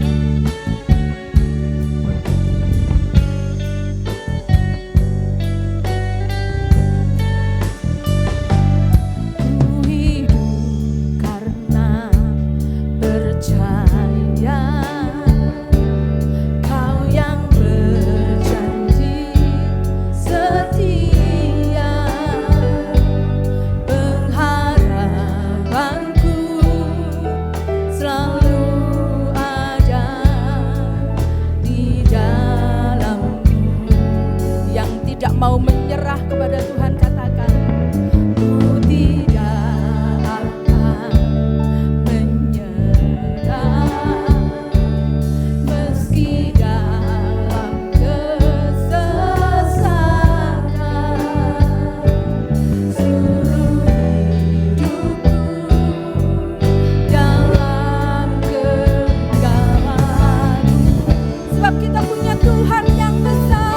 Mau menyerah kepada Tuhan, katakan, ku tidak akan menyerah meski dalam kesesatan. Seluruh hidupku dalam genggamanmu, sebab kita punya Tuhan yang besar.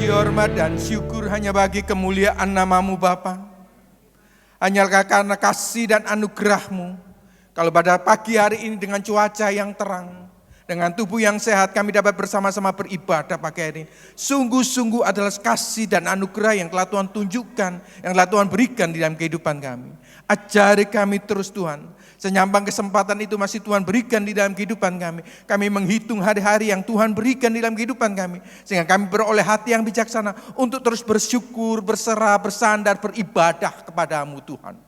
Puji, hormat, dan syukur hanya bagi kemuliaan nama-Mu Bapa. Hanyalah karena kasih dan anugerah-Mu, kalau pada pagi hari ini dengan cuaca yang terang, dengan tubuh yang sehat, kami dapat bersama-sama beribadah pagi hari ini. Sungguh-sungguh adalah kasih dan anugerah yang telah Tuhan tunjukkan, yang telah Tuhan berikan di dalam kehidupan kami. Ajari kami terus Tuhan, senyambang kesempatan itu masih Tuhan berikan di dalam kehidupan kami. Kami menghitung hari-hari yang Tuhan berikan di dalam kehidupan kami, sehingga kami beroleh hati yang bijaksana untuk terus bersyukur, berserah, bersandar, beribadah kepada-Mu Tuhan.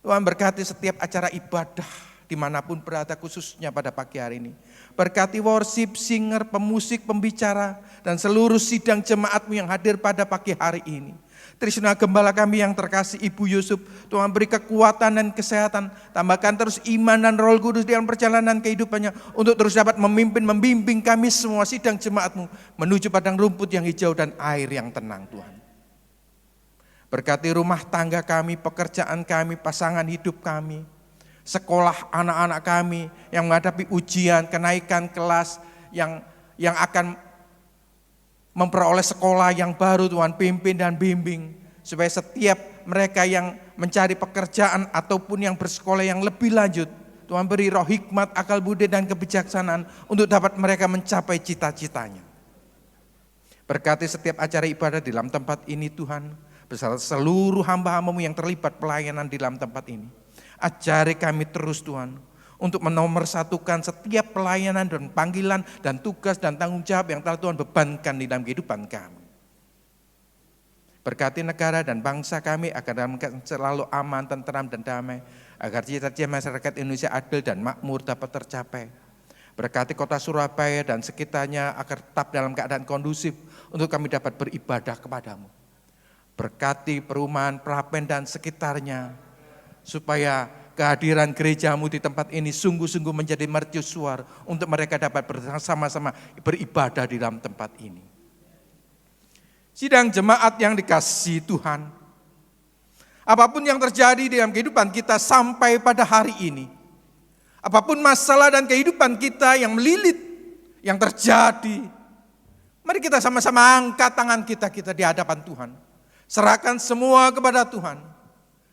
Tuhan berkati setiap acara ibadah dimanapun berada, khususnya pada pagi hari ini. Berkati worship, singer, pemusik, pembicara, dan seluruh sidang jemaat-Mu yang hadir pada pagi hari ini. Trisna Gembala kami yang terkasih Ibu Yusuf, Tuhan beri kekuatan dan kesehatan, tambahkan terus iman dan Roh Kudus dalam perjalanan kehidupannya, untuk terus dapat memimpin, membimbing kami semua sidang jemaat-Mu menuju padang rumput yang hijau dan air yang tenang Tuhan. Berkati rumah tangga kami, pekerjaan kami, pasangan hidup kami, sekolah anak-anak kami yang menghadapi ujian, kenaikan kelas yang akan memperoleh sekolah yang baru, Tuhan pimpin dan bimbing, supaya setiap mereka yang mencari pekerjaan ataupun yang bersekolah yang lebih lanjut, Tuhan beri roh hikmat, akal budi dan kebijaksanaan untuk dapat mereka mencapai cita-citanya. Berkati setiap acara ibadah di dalam tempat ini Tuhan, beserta seluruh hamba-hamba-Mu yang terlibat pelayanan di dalam tempat ini. Ajari kami terus Tuhan, untuk menomorsatukan setiap pelayanan dan panggilan dan tugas dan tanggung jawab yang telah Tuhan bebankan di dalam kehidupan kami. Berkati negara dan bangsa kami agar selalu aman, tentram dan damai, agar cita-cita masyarakat Indonesia adil dan makmur dapat tercapai. Berkati kota Surabaya dan sekitarnya agar tetap dalam keadaan kondusif untuk kami dapat beribadah kepada-Mu. Berkati perumahan, Prapen dan sekitarnya, supaya kehadiran gereja-Mu di tempat ini sungguh-sungguh menjadi mercusuar untuk mereka dapat bersama-sama beribadah di dalam tempat ini. Sidang jemaat yang dikasihi Tuhan, apapun yang terjadi dalam kehidupan kita sampai pada hari ini, apapun masalah dan kehidupan kita yang melilit, yang terjadi, mari kita sama-sama angkat tangan kita di hadapan Tuhan. Serahkan semua kepada Tuhan.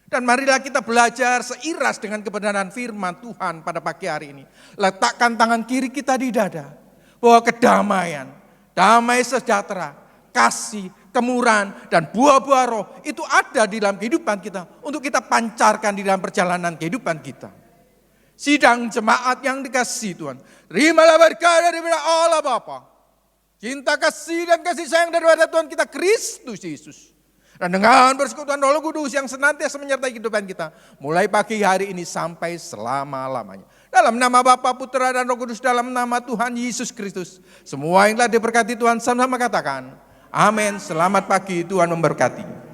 Dan marilah kita belajar seiras dengan kebenaran firman Tuhan pada pagi hari ini. Letakkan tangan kiri kita di dada, bahwa kedamaian, damai sejahtera, kasih, kemurahan, dan buah-buah roh itu ada di dalam kehidupan kita, untuk kita pancarkan di dalam perjalanan kehidupan kita. Sidang jemaat yang dikasihi Tuhan, terimalah berkat daripada Allah Bapa, cinta kasih dan kasih sayang daripada Tuhan kita Kristus Yesus, dan dengan persekutuan Roh Kudus yang senantiasa menyertai kehidupan kita, mulai pagi hari ini sampai selama-lamanya. Dalam nama Bapa, Putra, dan Roh Kudus, dalam nama Tuhan Yesus Kristus, semua yang telah diberkati Tuhan sama-sama katakan, amin. Selamat pagi, Tuhan memberkati.